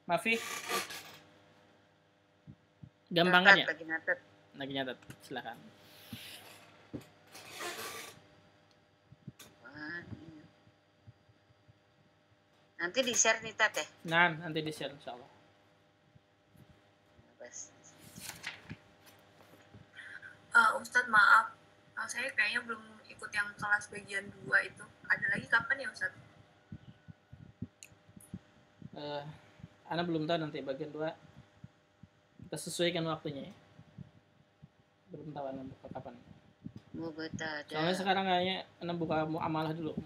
Mafi? Gampang kan ya? Lagi nyatet. Silahkan. Nanti di-share nih, Tat ya? Nah, nanti di-share insyaallah. Ustadz maaf, saya kayaknya belum ikut yang kelas bagian 2 itu. Ada lagi kapan ya Ustadz? Ana belum tahu nanti bagian 2. Kita sesuaikan waktunya ya. Belum tahu Ana buka kapan. Soalnya sekarang kayaknya Ana buka muamalah dulu.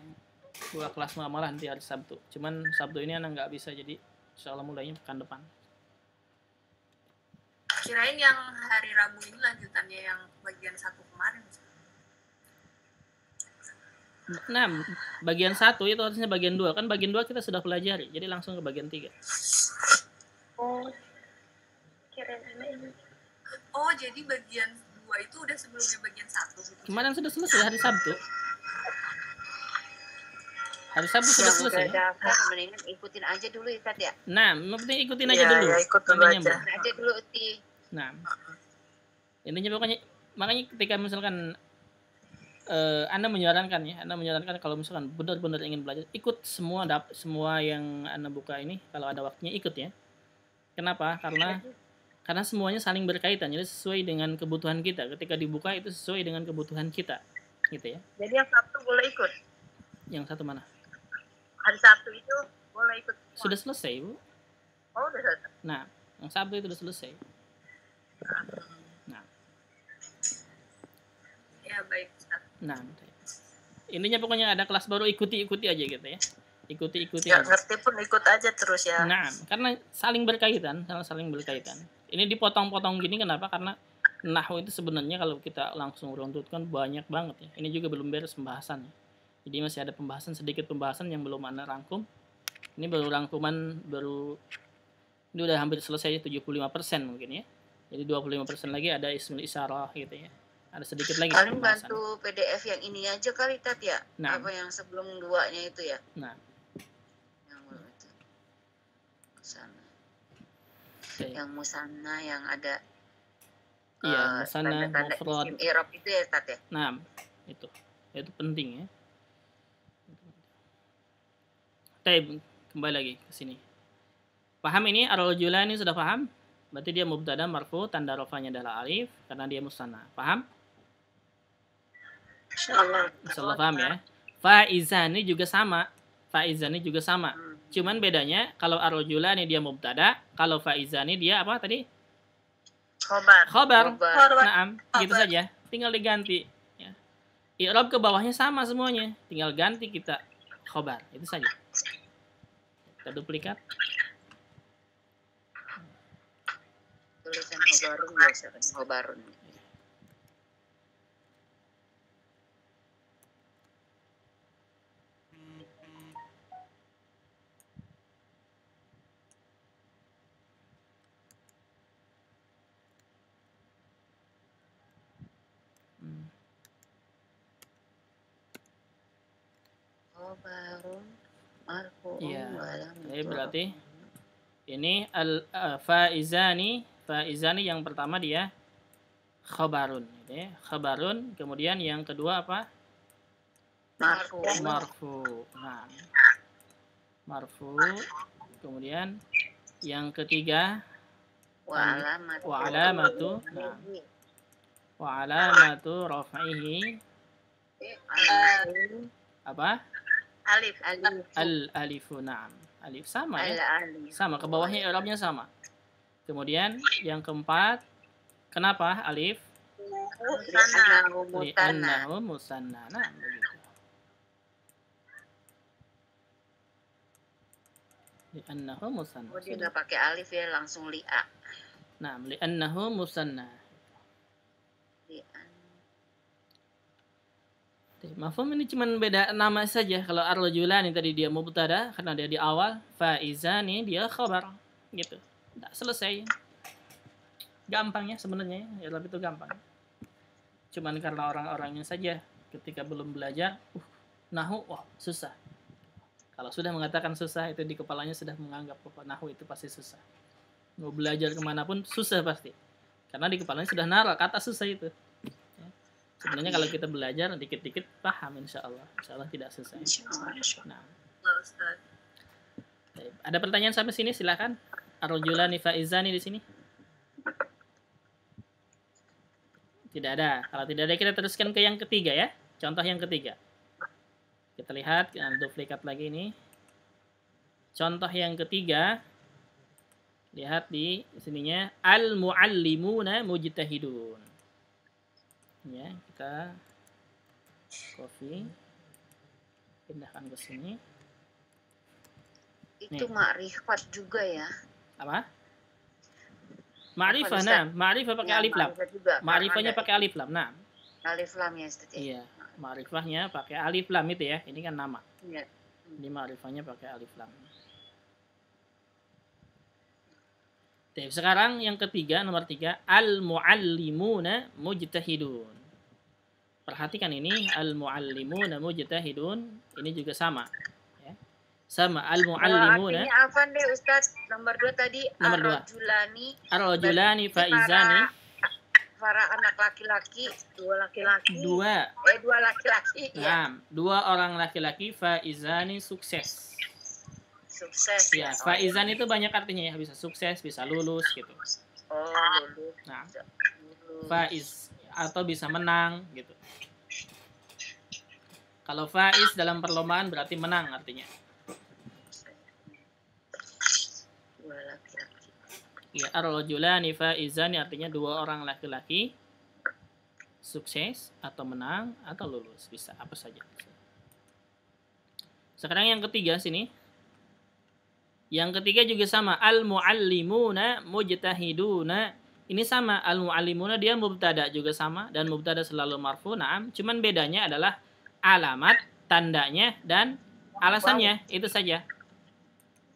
Buka kelas muamalah nanti hari Sabtu. Cuman Sabtu ini Ana nggak bisa, jadi insyaallah mulainya pekan depan. Kirain yang hari Rabu ini lanjutannya yang bagian 1 kemarin. Nah, bagian 1 itu harusnya bagian 2. Kan bagian 2 kita sudah pelajari. Jadi langsung ke bagian 3. Oh, jadi bagian 2 itu udah sebelumnya bagian 1 gitu. Kemarin sudah selesai hari Sabtu. Hari Sabtu sudah selesai. Mendingan ikutin aja dulu ya, Tat ya. Nah, penting ikutin aja dulu. Ya, ikut dulu aja dulu, Uti. Nah, intinya pokoknya makanya ketika misalkan Anda menyarankan kalau misalkan benar-benar ingin belajar, ikut semua yang Anda buka ini kalau ada waktunya ikut ya. Kenapa? Karena semuanya saling berkaitan, jadi sesuai dengan kebutuhan kita. Ketika dibuka itu sesuai dengan kebutuhan kita, gitu ya. Jadi yang Sabtu boleh ikut. Yang satu mana? Hari Sabtu itu boleh ikut. Sudah selesai, Bu. Oh, sudah selesai. Nah, yang Sabtu itu sudah selesai. Nah. Ya, baik. Nah, intinya pokoknya ada kelas baru ikuti aja gitu ya. ikuti Nggak aja. ngerti pun ikut aja terus ya. Nah, karena saling berkaitan. Ini dipotong-potong gini kenapa? Karena nahwu itu sebenarnya kalau kita langsung runtutkan banyak banget ya. Ini juga belum beres pembahasannya. Jadi masih ada sedikit pembahasan yang belum Anda rangkum. Ini baru rangkuman, ini udah hampir selesai 75% mungkin ya. Jadi 25% lagi ada ismul isyarah gitu ya. Ada sedikit lagi Paling pembahasan. bantu PDF yang ini aja kali Tat ya. Nah. Apa yang sebelum 2-nya itu ya. Nah. Yang itu. Musanna. Okay. Yang musanna yang ada iya, musanna, tanda-tanda mufrad. isim i'rab itu ya Tat ya. Nah, itu penting ya. Taib, kembali lagi ke sini. Paham ini? Ar-rajulani sudah paham? Berarti dia mubtada marfu, tanda rafanya adalah alif karena dia musanna. Paham? Insyaallah paham ya. Faizani juga sama. Cuman bedanya kalau ar-rajulani dia mubtada, kalau faizani dia apa tadi? Khobar. Naam, gitu saja. Tinggal diganti ya. I'rab ke bawahnya sama semuanya. Tinggal ganti kita khobar. Itu saja. Kita duplikat. Tulisan khobarun biasa kan, khobarun. Khobarun marfu'un. Iya. Berarti ini faizani yang pertama dia khabarun gitu ya. Khabarun, kemudian yang kedua apa? Marfu. Nah. Marfu. Kemudian yang ketiga wa alamatu. Nah. Wa alamatu raf'ihi apa? Alifu. Na'am. Alif sama ya. Sama, ke bawahnya i'rabnya sama. Kemudian yang keempat, kenapa alif? Li'annahu musanna. Nah, begitu. Li'annahu musanna. Oh, dia nggak pakai alif ya, langsung li'a. Nah, li'annahu musanna. Mafhum, ini cuma beda nama saja. Kalau ar-rajulani tadi dia mubtada karena dia di awal, faizani dia khabar gitu. Tidak selesai. Gampangnya sebenarnya ya, tapi itu gampang. Cuman karena orang-orangnya saja ketika belum belajar, nahwu susah. Kalau sudah mengatakan susah, itu di kepalanya sudah menganggap bahwa nahwu itu pasti susah. Mau belajar kemanapun susah pasti. Karena di kepalanya sudah naruh kata susah itu. Sebenarnya kalau kita belajar dikit-dikit paham insyaallah tidak susah. Nah. Ada pertanyaan sampai sini silakan. Ar-rajulani faizani di sini. Tidak ada. Kalau tidak ada kita teruskan ke yang ketiga ya. Contoh yang ketiga. Kita lihat, duplikat lagi ini. Contoh yang ketiga. Lihat di sininya al-muallimuna mujtahidun. Ya, kita copy, pindahkan ke sini. Itu ma'rifat juga ya. Apa? Ma'rifah, nah, ma'rifah pakai alif lam. Ma'rifahnya pakai alif lam. Nah. Alif lam ya, Ustaz. Iya, ma'rifahnya pakai alif lam itu ya. Ini kan nama. Iya. Ini ma'rifahnya pakai alif lam. Oke, sekarang yang ketiga, nomor 3, al-muallimuna mujtahidun. Perhatikan ini, al-muallimuna mujtahidun, ini juga sama. Ya. Sama, al-muallimuna. Artinya apa deh Ustaz? Nomor 2 tadi, ar-rajulani faizani. Para anak laki-laki, dua laki-laki. Dua laki-laki. Nah, ya. 2 orang laki-laki, faizani sukses. Sukses ya. Faizan itu banyak artinya ya, bisa sukses, bisa lulus gitu. Oh, lulus. Nah, faiz atau bisa menang gitu. Kalau faiz dalam perlombaan berarti menang artinya. Dua laki-laki. Ya, ar-rajulani faizani artinya 2 orang laki-laki sukses atau menang atau lulus, bisa apa saja. Sekarang yang ketiga sini. Yang ketiga juga sama, al-muallimuna mujtahiduna. Ini sama, al-muallimuna dia mubtada juga sama, dan mubtada selalu marfu, na'am. Cuman bedanya adalah alamat, tandanya, dan alasannya. Itu saja.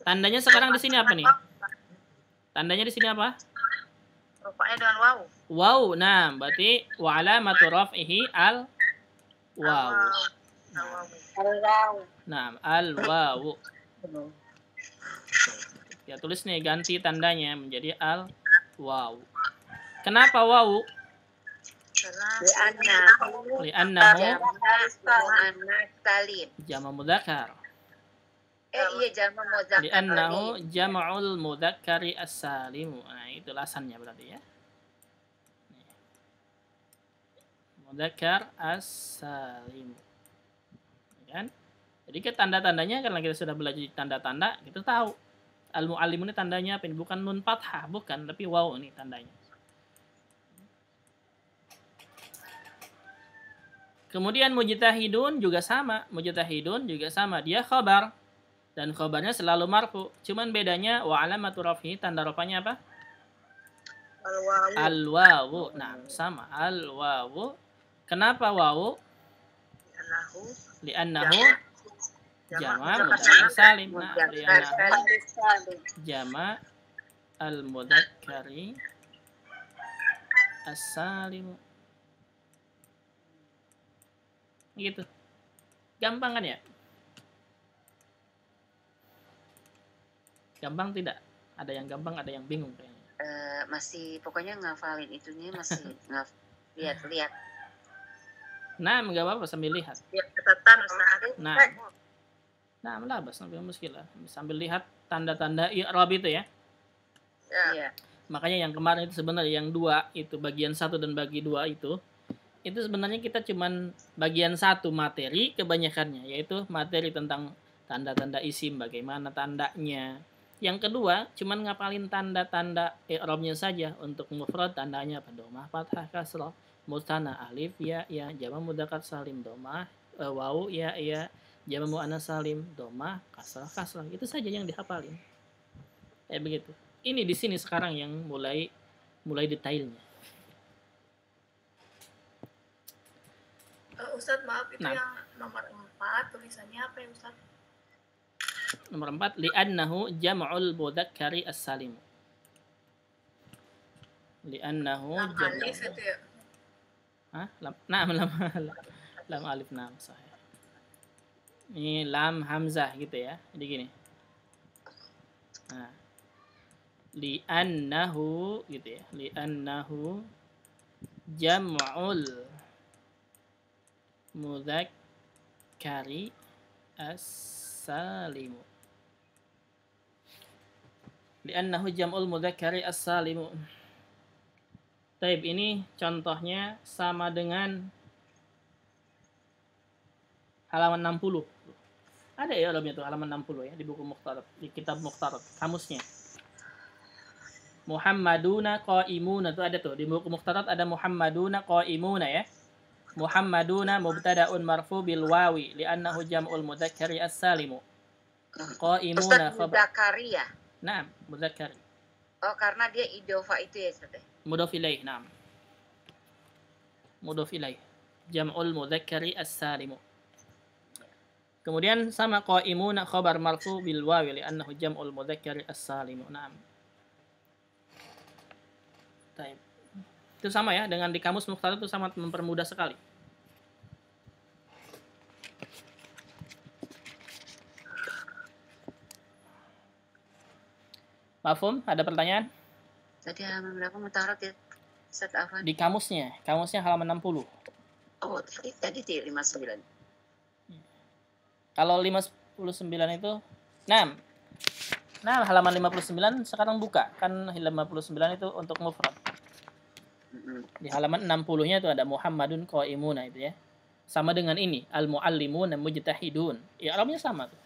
Tandanya sekarang di sini apa nih? Tandanya di sini apa? Rupanya dengan waw. Waw. Nah, berarti wa alamatu raf'ihi al-waw. Nah, al-waw. Ya, tulis nih, ganti tandanya menjadi al-waw. Kenapa waw? Li'annahu jama mudzakkar. Iya, jama mudzakkar. Li'annahu jama'ul mudzakkari as-salim. Nah, itu alasannya berarti ya. Mudzakkar as-salim. Kan? Jadi ke tanda-tandanya, karena kita sudah belajar tanda-tanda, kita tahu al-muallim ini tandanya apa? Ini bukan nun fathah, bukan, tapi waw ini tandanya. Kemudian mujtahidun juga sama. Mujtahidun juga sama. Dia khabar. Dan khabarnya selalu marfu. Cuman bedanya wa alamatu raf'i, tanda rafanya apa? Al-wawu. Nah, sama. Al-wawu. Kenapa wawu? Li'annahu jama' mudzakkar salim. Nah, li'annahu jama' al-mudzakkari as-salim. Gitu. Gampang kan ya? Gampang tidak? Ada yang gampang, ada yang bingung kayaknya. Masih pokoknya ngafalin itunya masih lihat. Nah, enggak apa-apa sambil lihat. Lihat catatan Ustaz. Nah, melabas sambil muskilah. Sambil lihat tanda-tanda i'rab itu ya. Iya. Makanya yang kemarin itu sebenarnya yang dua itu bagian 1 dan bagi 2 itu sebenarnya kita cuman bagian 1 materi kebanyakannya, yaitu materi tentang tanda-tanda isim, bagaimana tandanya. Yang kedua cuman ngapalin tanda-tanda i'rabnya saja. Untuk mufrad tandanya apa? Dhammah, fathah, kasrah, musanna, alif, ya, jama' mudzakkar salim, dhammah, wawu, ya, jama' muannats salim, dhammah, kasrah. Itu saja yang dihafalin. Begitu. Ini di sini sekarang yang mulai detailnya. Ustadz, maaf, itu yang nomor 4 tulisannya apa ya Ustadz? Nomor 4, li'annahu jam'ul mudzakkari as-salim. Li'annahu jam'ul. Alif itu ya? Hah? Lam alif, nam, sahih. Ini lam hamzah gitu ya. Jadi gini. Nah. Li'annahu gitu ya. Li'annahu jam'ul mudzakkari as-salimu. Li'annahu jam'ul mudzakkari as-salimu. Taib, ini contohnya sama dengan halaman 60. Ada ya dalamnya tuh halaman 60 ya di buku Mukhtarat, di kitab Mukhtarat, kamusnya. Muhammaduna qa'imuna tuh ada tuh di buku Mukhtarat, ada Muhammaduna qa'imuna ya. Muhammaduna mubtada'un marfu bil wawi li'annahu jam'ul mudzakkari as-salimu. Qa'imuna khabar. Mudzakkari ya? Naam, mudzakkari. Oh, karena dia idhofa itu ya, Ustaz. Mudhaf ilaih, naam. Mudhaf ilaih. Jam'ul mudzakkari as-salimu. Kemudian sama qa'imuna khabar marfu bil wawi li'annahu jam'ul mudzakkari as-salimu. Naam. Baik. Itu sama ya dengan di kamus Mukhtarat, itu sangat mempermudah sekali. Mafhum? Ada pertanyaan? Tadi halaman berapa Mukhtarat ya? Ustaz Afan? Di kamusnya halaman 60. Oh, tadi di 59. Kalau 59 itu, nah halaman 59 sekarang buka. Kan 59 itu untuk mufrad. Di halaman 60-nya itu ada Muhammadun qa'imuna itu ya. Sama dengan ini, al-muallimun mujtahidun. I'rabnya sama tuh.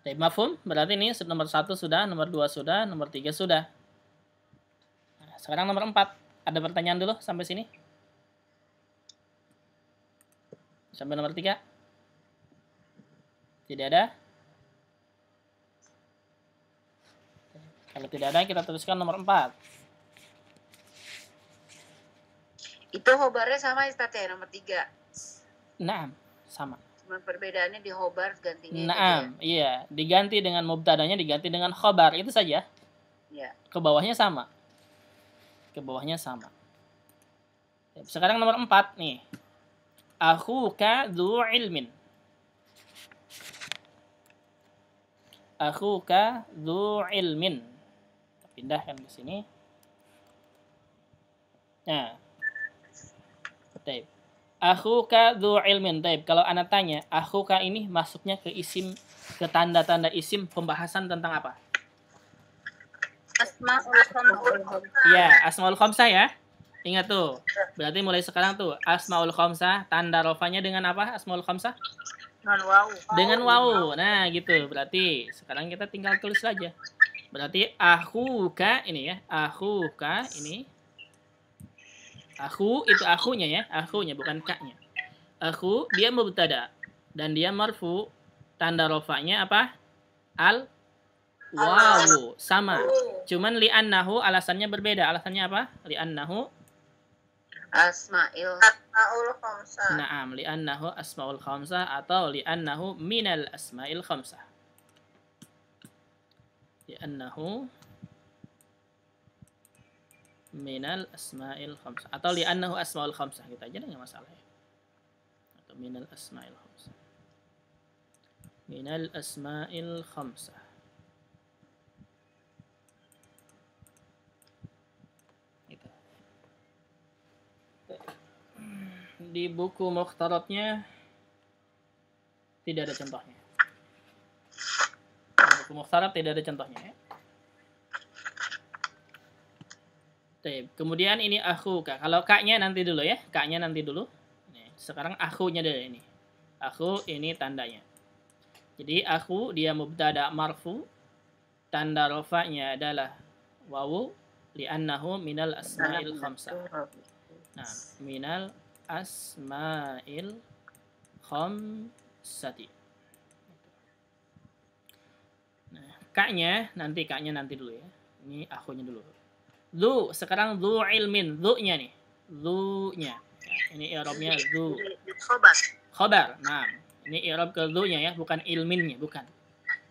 Mafhum? Berarti ini nomor 1 sudah, nomor 2 sudah, nomor 3 sudah. Nah, sekarang nomor 4. Ada pertanyaan dulu sampai sini? Sampai nomor 3? Tidak ada? Kalau tidak ada, kita teruskan nomor 4. Itu khobarnya sama Ustaz ya, nomor 3. Naam, sama. Cuma perbedaannya di khobar gantinya itu Naam, iya. Diganti dengan mubtadanya, diganti dengan khobar. Itu saja. ya. Ke bawahnya sama. Ke bawahnya sama. Sekarang nomor 4 nih. Akhuka dzu ilmin. Akhuka dzu ilmin. Kita pindahkan ke sini. Nah. Taib. Akhuka dzu ilmin. Taib. Kalau anak tanya, akhuka ini masuknya ke isim, ke tanda-tanda isim pembahasan tentang apa? Asmaul khamsah. Ya, asmaul khamsah ya. Ingat tuh. Berarti mulai sekarang tuh asmaul khamsah tanda rofanya dengan apa? Asmaul khamsah? Non wawu. Dengan wawu. Nah, gitu. Berarti sekarang kita tinggal tulis saja. Berarti akhuka ini ya. Akhuka ini. Akhu itu akhunya ya. Akhunya bukan kaknya. Akhu dia mubtada dan dia marfu. Tanda rofanya apa? Al wawu. Sama. Cuman li'annahu alasannya berbeda. Alasannya apa? Li'annahu Asmaul khamsah. Naam, li'annahu asmaul khamsah atau li'annahu minal asmail khamsah. Li'annahu minal asmail khamsah atau li'annahu asmaul khamsah, kita aja enggak masalah ya. Atau minal asmail khamsah. Minal asmail khamsah. Di buku mukhtaratnya tidak ada contohnya. Di buku mukhtarat tidak ada contohnya ya. Kemudian ini akhuka. Kalau kaknya nanti dulu ya. Kaknya nanti dulu. Sekarang akhunya dulu ini. Akhu ini tandanya. Jadi akhu dia mubtada marfu. Tanda rafa'nya adalah wawu li'annahu minal asma'il khamsah. Nah, minal asma'il khamsati. Nah, kaknya nanti dulu ya. Ini akhunya dulu. Dzu, sekarang dzu ilmin, dzu-nya nih. Dzu-nya. Ya, ini i'rabnya dzu. Khabar. Nah, ini i'rab ke dzu-nya ya, bukan ilminnya, bukan.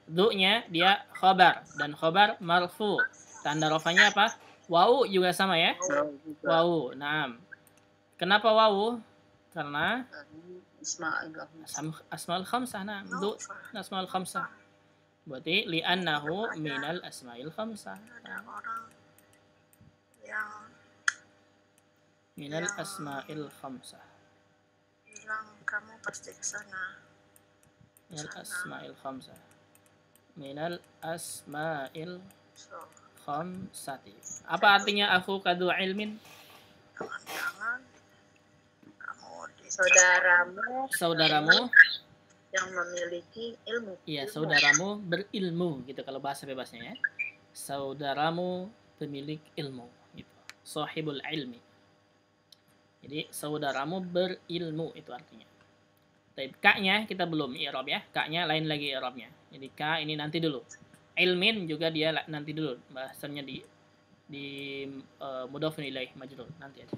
Dzu-nya dia khabar dan khabar marfu. Tanda rafanya apa? Wawu juga sama ya. Wawu. Naam. Kenapa wawu? Karena asmaul khamsah. Nah, dzu asmaul khamsah. Berarti li'annahu minal asmail khamsah. Minal asmail khamsah. Bilang kamu pasti ke sana. Minal asmail khamsah. Minal asmail khamsati. Apa artinya aku kadu ilmin? Jangan-jangan kamu di Saudaramu yang memiliki ilmu. Iya, saudaramu berilmu gitu kalau bahasa bebasnya ya. Saudaramu pemilik ilmu gitu. Sahibul ilmi. Jadi saudaramu berilmu itu artinya. Tapi kaknya kita belum i'rab ya. Kaknya lain lagi i'rabnya. Jadi ka ini nanti dulu. Ilmin juga dia nanti dulu. Bahasanya di mudhafun ilaih majrur nanti aja.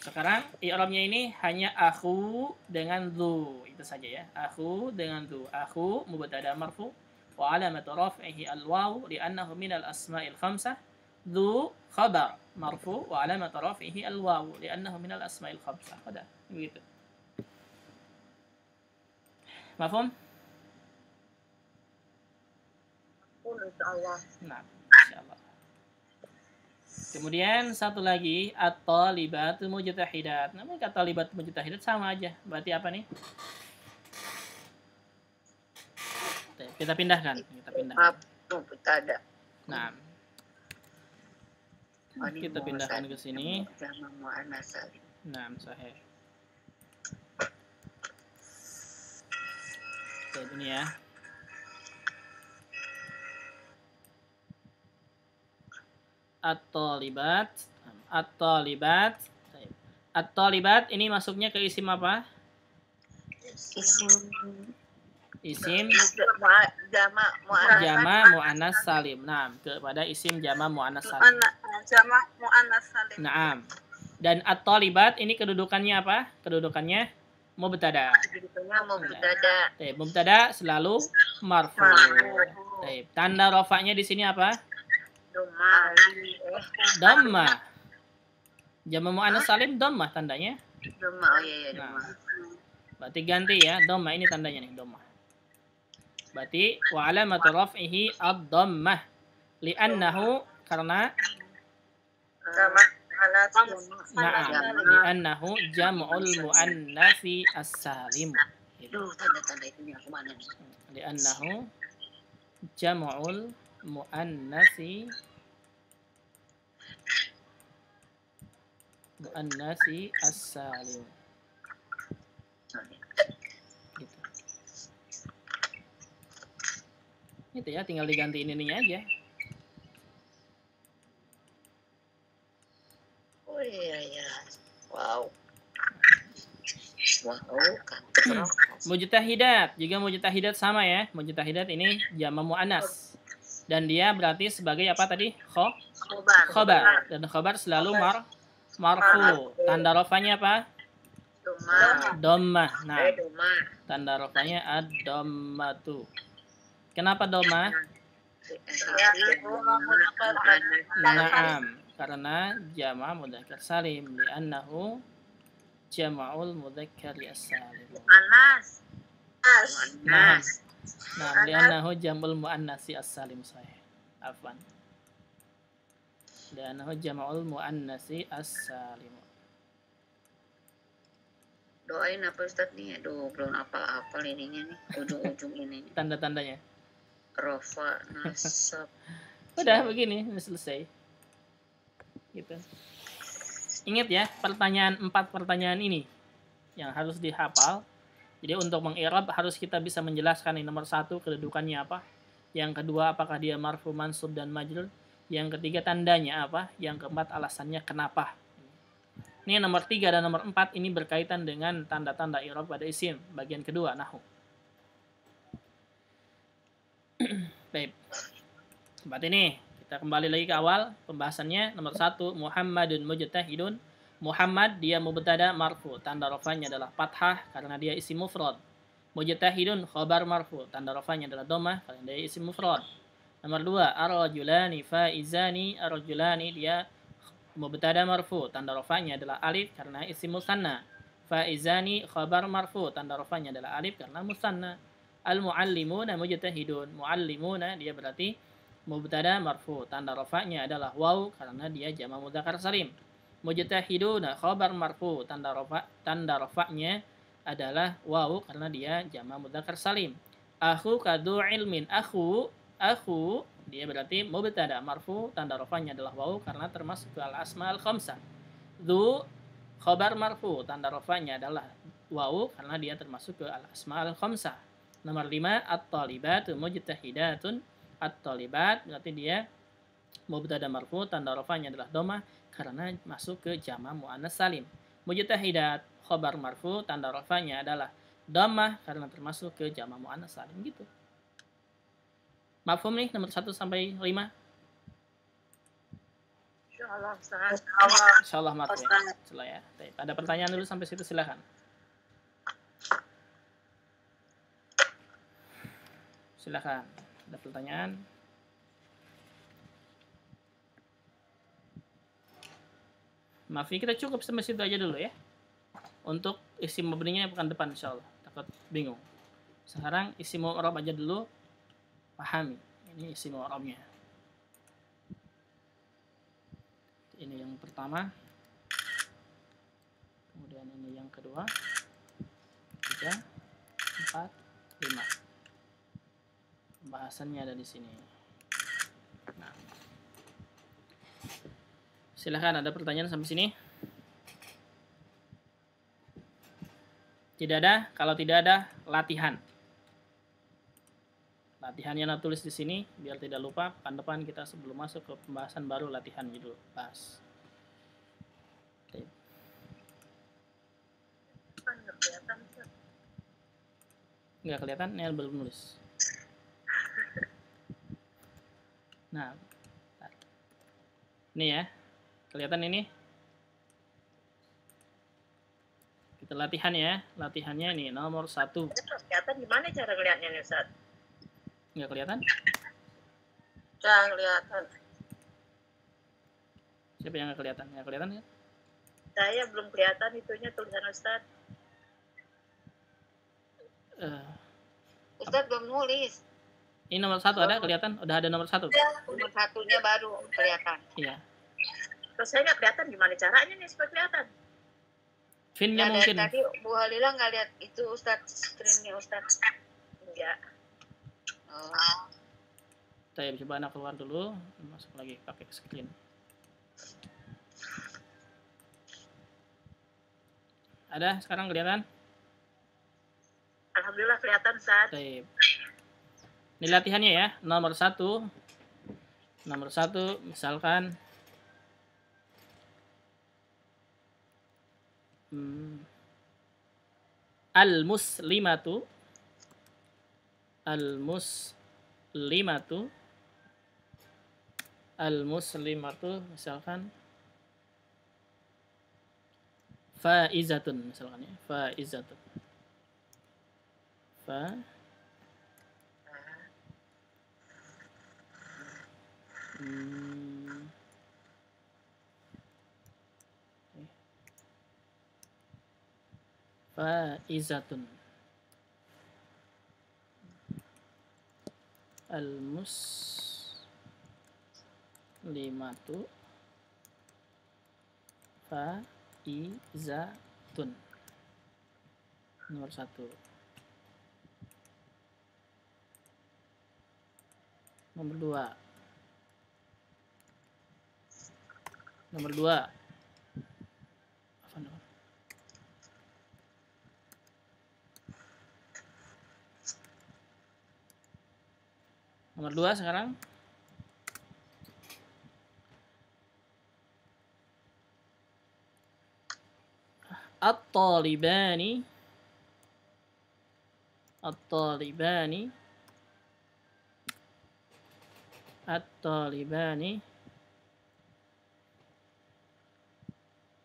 Sekarang i'rabnya ini hanya akhu dengan dzu itu saja ya. Akhu dengan dzu. Akhu mubtada marfu wa alamatu raf'ihi al-waw li'annahu minal asma'il khamsah. Dzu khabar marfu wa alamatu raf'ihi al-waw li'annahu minal asma'il khamsah. Udah begitu. Mafhum? Insyaallah. Nah, insyaallah. Kemudian satu lagi at-talibatu mujtahidat. Namanya at-talibatu mujtahidat sama aja. Berarti apa nih? Kita pindahkan. Mubtada. Nah. Kita pindahkan ke sini. Nah, sahih. Ini ya. At-talibat At-thalibat ini masuknya ke isim apa? Isim Isim jama jama muannas salim. Naam, kepada isim jama muannas salim. Jama muannas salim. Naam. Dan at-thalibat ini kedudukannya apa? Kedudukannya mubtada. mubtada. Baik, mubtada selalu marfu. Baik, tanda rafa'nya di sini apa? Dhammah. Jama muannas salim dhammah tandanya. Doma, oh iya, Nah, doma. berarti ganti ya, dhammah ini tandanya nih, dhammah. Berarti wa alamatu raf'ihi ad-dhammah li'annahu karena li'annahu jam'ul muannatsi as-salim. Duh, tanda-tanda itu yang kemana nih? Li'annahu jam'ul muannatsi as-salim. Gitu. Itu ya, tinggal diganti ininya aja. Oh iya. Wow. Mujtahidat, juga mujtahidat sama ya. Mujtahidat ini jama muannas. Dan dia berarti sebagai apa tadi? Khobar. Dan khobar selalu marfu. Tanda rafanya apa? Dhammah. Nah, tanda rafanya ad-dhammatu. Kenapa dhammah? Naam, karena jama mudzakkar salim li'annahu jama'ul mudzakkari as-salim. Nah, li'annahu jam'ul muannatsi as-salim sahih. Afwan. Li'annahu jama'ul muannatsi as-salim. Doain apa Ustaz nih? Aduh, belum apa-apa ininya nih. Ujung-ujung ini. Tanda-tandanya. Rafa, nasab. Udah begini, selesai. Gitu. Ingat ya, 4 pertanyaan ini yang harus dihafal. Jadi untuk meng'irab harus kita bisa menjelaskan nih, nomor 1 kedudukannya apa, yang kedua apakah dia marfu, mansub dan majrur, yang ketiga tandanya apa, yang keempat alasannya kenapa. Ini nomor 3 dan nomor 4 ini berkaitan dengan tanda-tanda i'rab pada isim, bagian kedua nahwu. Baik. Berarti ini kita kembali lagi ke awal pembahasannya. Nomor 1, Muhammadun mujtahidun. Muhammad dia mubtada marfu, tanda rafanya adalah fathah karena dia isim mufrad. Mujtahidun khabar marfu, tanda rafanya adalah dhammah karena dia isim mufrad. Nomor 2, ar-rajulani faizani. Ar-rajulani dia mubtada marfu, tanda rafanya adalah alif karena isim musanna. Faizani khabar marfu, tanda rafanya adalah alif karena musanna. Al-muallimuna mujtahidun. Muallimuna dia berarti mubtada marfu, tanda rafanya adalah waw karena dia jama mudzakkar salim. Mujtahiduna khabar marfu, tanda rafanya adalah waw karena dia jama mudzakkar salim. Akhu kadu ilmin. Akhu dia berarti mubtada marfu, tanda rafanya adalah waw karena termasuk ke al-asma al-khamsah. Dzu khabar marfu, tanda rafanya adalah waw karena dia termasuk ke al-asma al-khamsah. Nomor 5, at-talibatu mujtahidatun. At-talibat berarti dia mubtada marfu, tanda rafanya adalah dhammah karena masuk ke jama muannas salim. Mujtahidat khabar marfu, tanda rafanya adalah dhammah karena termasuk ke jama muannas salim gitu. Mafhum nih nomor 1 sampai 5? Insyaallah. Insyaallah mafhum ya. Baik, ada pertanyaan dulu sampai situ silakan. Silakan. Ada pertanyaan? Maafi, kita cukup sampai situ aja dulu ya. Untuk isim mabninya pekan depan insyaallah. Takut bingung. Sekarang isim mu'rab aja dulu. Pahami. Ini isim mu'rabnya. Ini yang pertama. Kemudian ini yang kedua. 3, 4, 5. Pembahasannya ada di sini. Nah. Silahkan, ada pertanyaan sampai sini? Tidak ada? Kalau tidak ada, latihan. Latihannya nak tulis di sini biar tidak lupa. Pekan depan kita sebelum masuk ke pembahasan baru latihan dulu bahas. Nggak kelihatan, Nel belum nulis. Nah, ini ya, kelihatan ini. Kita latihan ya, latihannya ini nomor 1. Kelihatan gimana cara ngeliatnya nih Ustaz? Nggak kelihatan? Nggak kelihatan. Siapa yang nggak kelihatan? Nggak kelihatan ya? Saya belum kelihatan itunya tulisan Ustaz. Ustaz belum nulis. Ini nomor 1 ada kelihatan? Udah ada nomor 1? Nomor 1-nya baru kelihatan. Iya. Terus saya nggak kelihatan gimana caranya nih supaya kelihatan? Finnya Nah, mungkin. tadi Bu Halila nggak lihat itu Ustaz, screen-nya Ustaz. Enggak. Oh. Saya coba anak keluar dulu, masuk lagi pakai screen. Ada sekarang kelihatan? Alhamdulillah kelihatan Ustaz. Baik. Ini latihannya ya, nomor 1. Nomor 1 misalkan al-muslimatu misalkan faizatun misalkan ya, faizatun. Faizatun. Al-muslimatu faizatun. Nomor 1. Nomor 2. Nomor 2. Apa nomor? Nomor 2 sekarang. At-talibani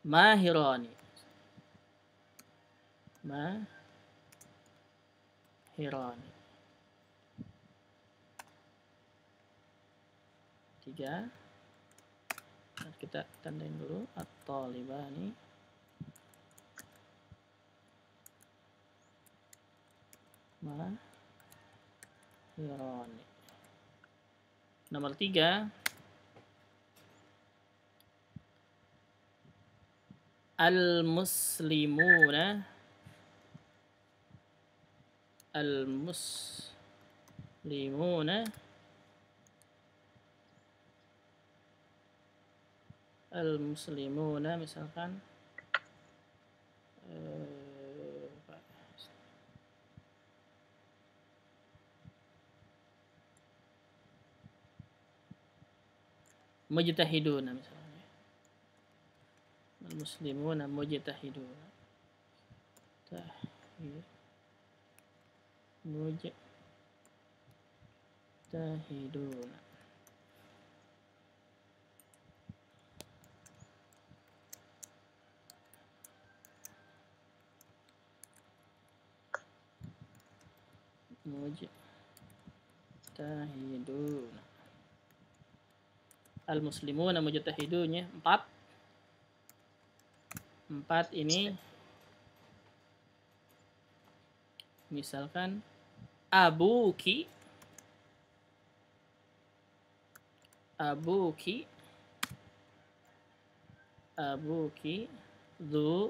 mahirani. 3. Kita tandain dulu at-talibani mahirani. Nomor 3. Al-muslimuna misalkan mujtahiduna misalnya. Al-muslimuna mujtahiduna. Mujtahiduna. Mujtahiduna. Al-muslimuna mujtahidunya 4. 4 ini misalkan abuki dzu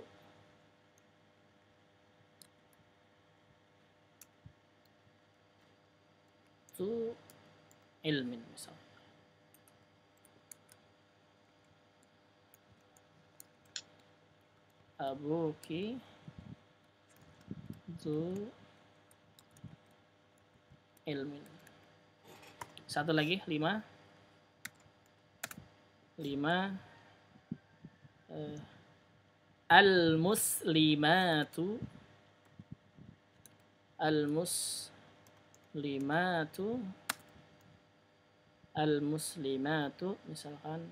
ilmin misalnya. Abuki dzu ilmin. Satu lagi 5. Al-muslimatu Al-muslimatu. Al-muslimatu misalkan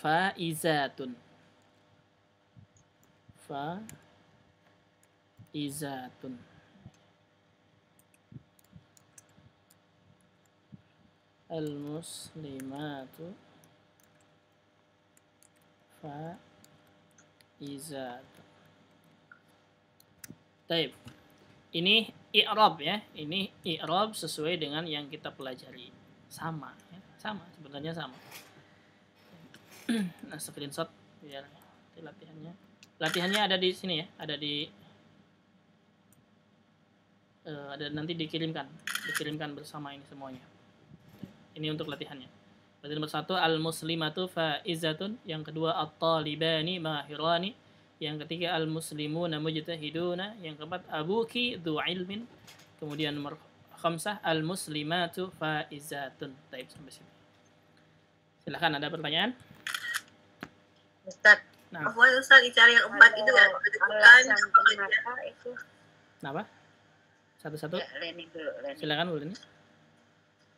faizatun. Faizatun. Al-muslimatu faizatun. Baik. Ini i'rab ya. Ini i'rab sesuai dengan yang kita pelajari. Sama ya. Sama, sebenarnya sama. Nah, screenshot biar latihannya. Latihannya ada di sini ya, ada di ada nanti dikirimkan bersama ini semuanya. Ini untuk latihannya. Berarti nomor 1 al-muslimatu faizatun, yang kedua at-talibani mahirani, yang ketiga al-muslimuna mujtahiduna, yang keempat abuki dzu ilmin, kemudian nomor 5 al-muslimatu faizatun. Baik, sampai sini. Silakan, ada pertanyaan? Ustaz, Nah, apa Ustaz dicari yang 4 itu kan? Kenapa itu? kenapa? Satu-satu. Ya, Leni dulu, Leni. Silakan Bu Leni.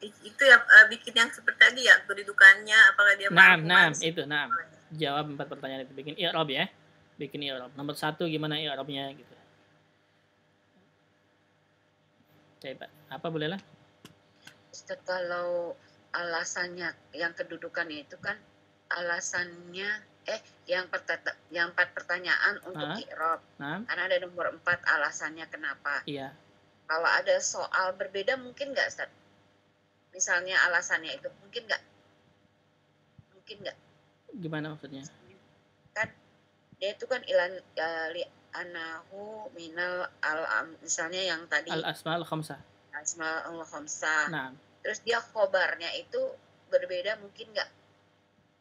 Itu ya bikin yang seperti tadi ya, kedudukannya apakah dia Naam, itu, naam. Jawab 4 pertanyaan itu, bikin i'rab ya. Bikin i'rab. Nomor 1 gimana i'rabnya gitu. Coba, apa bolehlah? Ustaz, kalau alasannya yang kedudukannya itu kan alasannya yang 4 pertanyaan untuk i'rab. Naam. Karena ada nomor 4 alasannya kenapa. Iya. Kalau ada soal berbeda mungkin nggak, Ustaz? Misalnya alasannya itu mungkin nggak? Gimana maksudnya? Kan dia itu kan li anahu minal misalnya yang tadi Al-asma'ul khamsah. asmaul khamsah. Naam. Terus dia khobarnya itu berbeda mungkin nggak?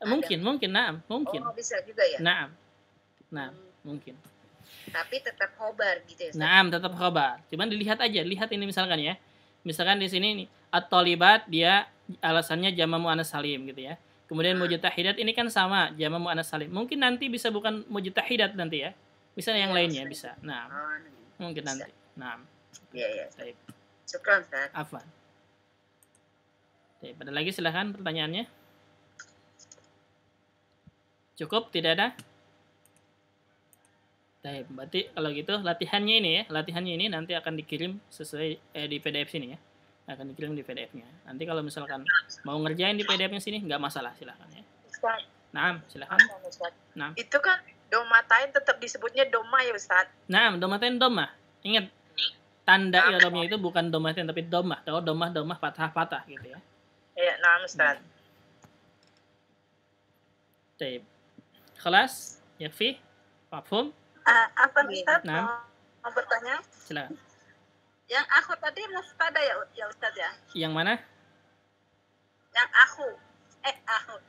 Mungkin, naam, mungkin. Oh, bisa juga ya? Naam, mungkin. Tapi tetap khobar gitu ya, Ustaz? Naam, tetap khabar. Cuman dilihat aja, lihat ini misalkan ya. Misalkan di sini nih, at-thalibat dia alasannya jama' muannats salim gitu ya. Kemudian mujtahidat ini kan sama, jama' muannats salim. Mungkin nanti bisa bukan mujtahidat nanti ya. Bisa yang lainnya bisa. Nah, mungkin bisa. nanti. Nah. Iya. Baik. Syukran, Ustaz. Afwan. Baik, ada lagi silahkan pertanyaannya. Cukup, tidak ada? Baik, berarti kalau gitu latihannya ini nanti akan dikirim sesuai di PDF sini ya. Akan dikirim di PDF-nya. Nanti kalau misalkan mau ngerjain di PDF-nya sini nggak masalah, silahkan ya. Ustaz. Nah, silahkan. Nah. Itu kan domatain tetap disebutnya doma ya, Ustaz? Nah, domatain domah. Ingat, tanda i'rabnya itu bukan domatain tapi domah. Kalau domah patah-patah gitu ya. Iya, nah, Ustaz. Baik. Kelas, yakfi, mafhum. Apa Ustaz? Nah. Mau bertanya? Silakan. Yang aku tadi mubtada ya Ustaz ya? Yang mana? Yang aku.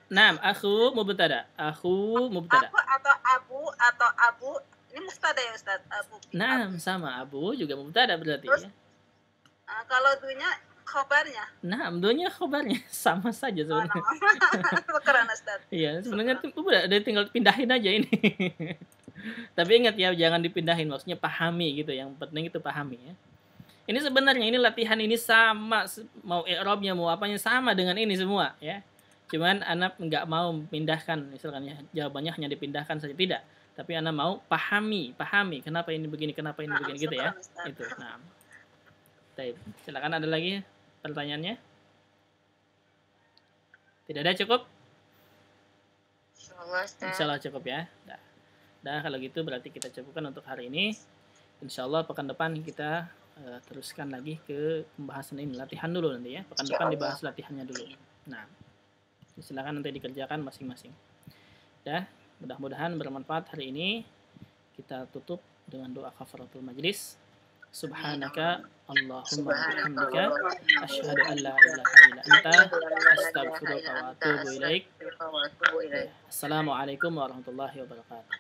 Naam, akhu mubtada. Aku mubtada. Aku atau abu. Ini mubtada ya Ustaz? Abu. Naam, sama. Abu juga mubtada berarti. Terus, ya. Kalau dunya khobarnya? Naam, dunya khobarnya sama saja sebenarnya. Keren Ustaz. Iya, sebenarnya udah tinggal pindahin aja ini. Tapi ingat ya, jangan dipindahin. Maksudnya pahami gitu. Yang penting itu pahami ya. Ini sebenarnya ini latihan ini sama, mau i'rabnya mau apanya sama dengan ini semua ya. Cuman anak nggak mau pindahkan, misalkan ya, jawabannya hanya dipindahkan saja, tidak. Tapi anak mau pahami kenapa ini begini gitu ya. Itu. Nah. Baik, silakan ada lagi pertanyaannya? Tidak ada, cukup? Insyaallah cukup ya. Dah kalau gitu berarti kita cukupkan untuk hari ini. Insyaallah pekan depan kita teruskan lagi ke pembahasan ini, latihan dulu nanti ya. Pekan depan dibahas latihannya dulu. Nah, silakan nanti dikerjakan masing-masing. Dah, mudah-mudahan bermanfaat hari ini. Kita tutup dengan doa kafaratul majlis. Subhanaka Allahumma bihamdika asyhadu an la ilaha illa anta astaghfiruka wa atubu ilaik. Assalamualaikum warahmatullahi wabarakatuh.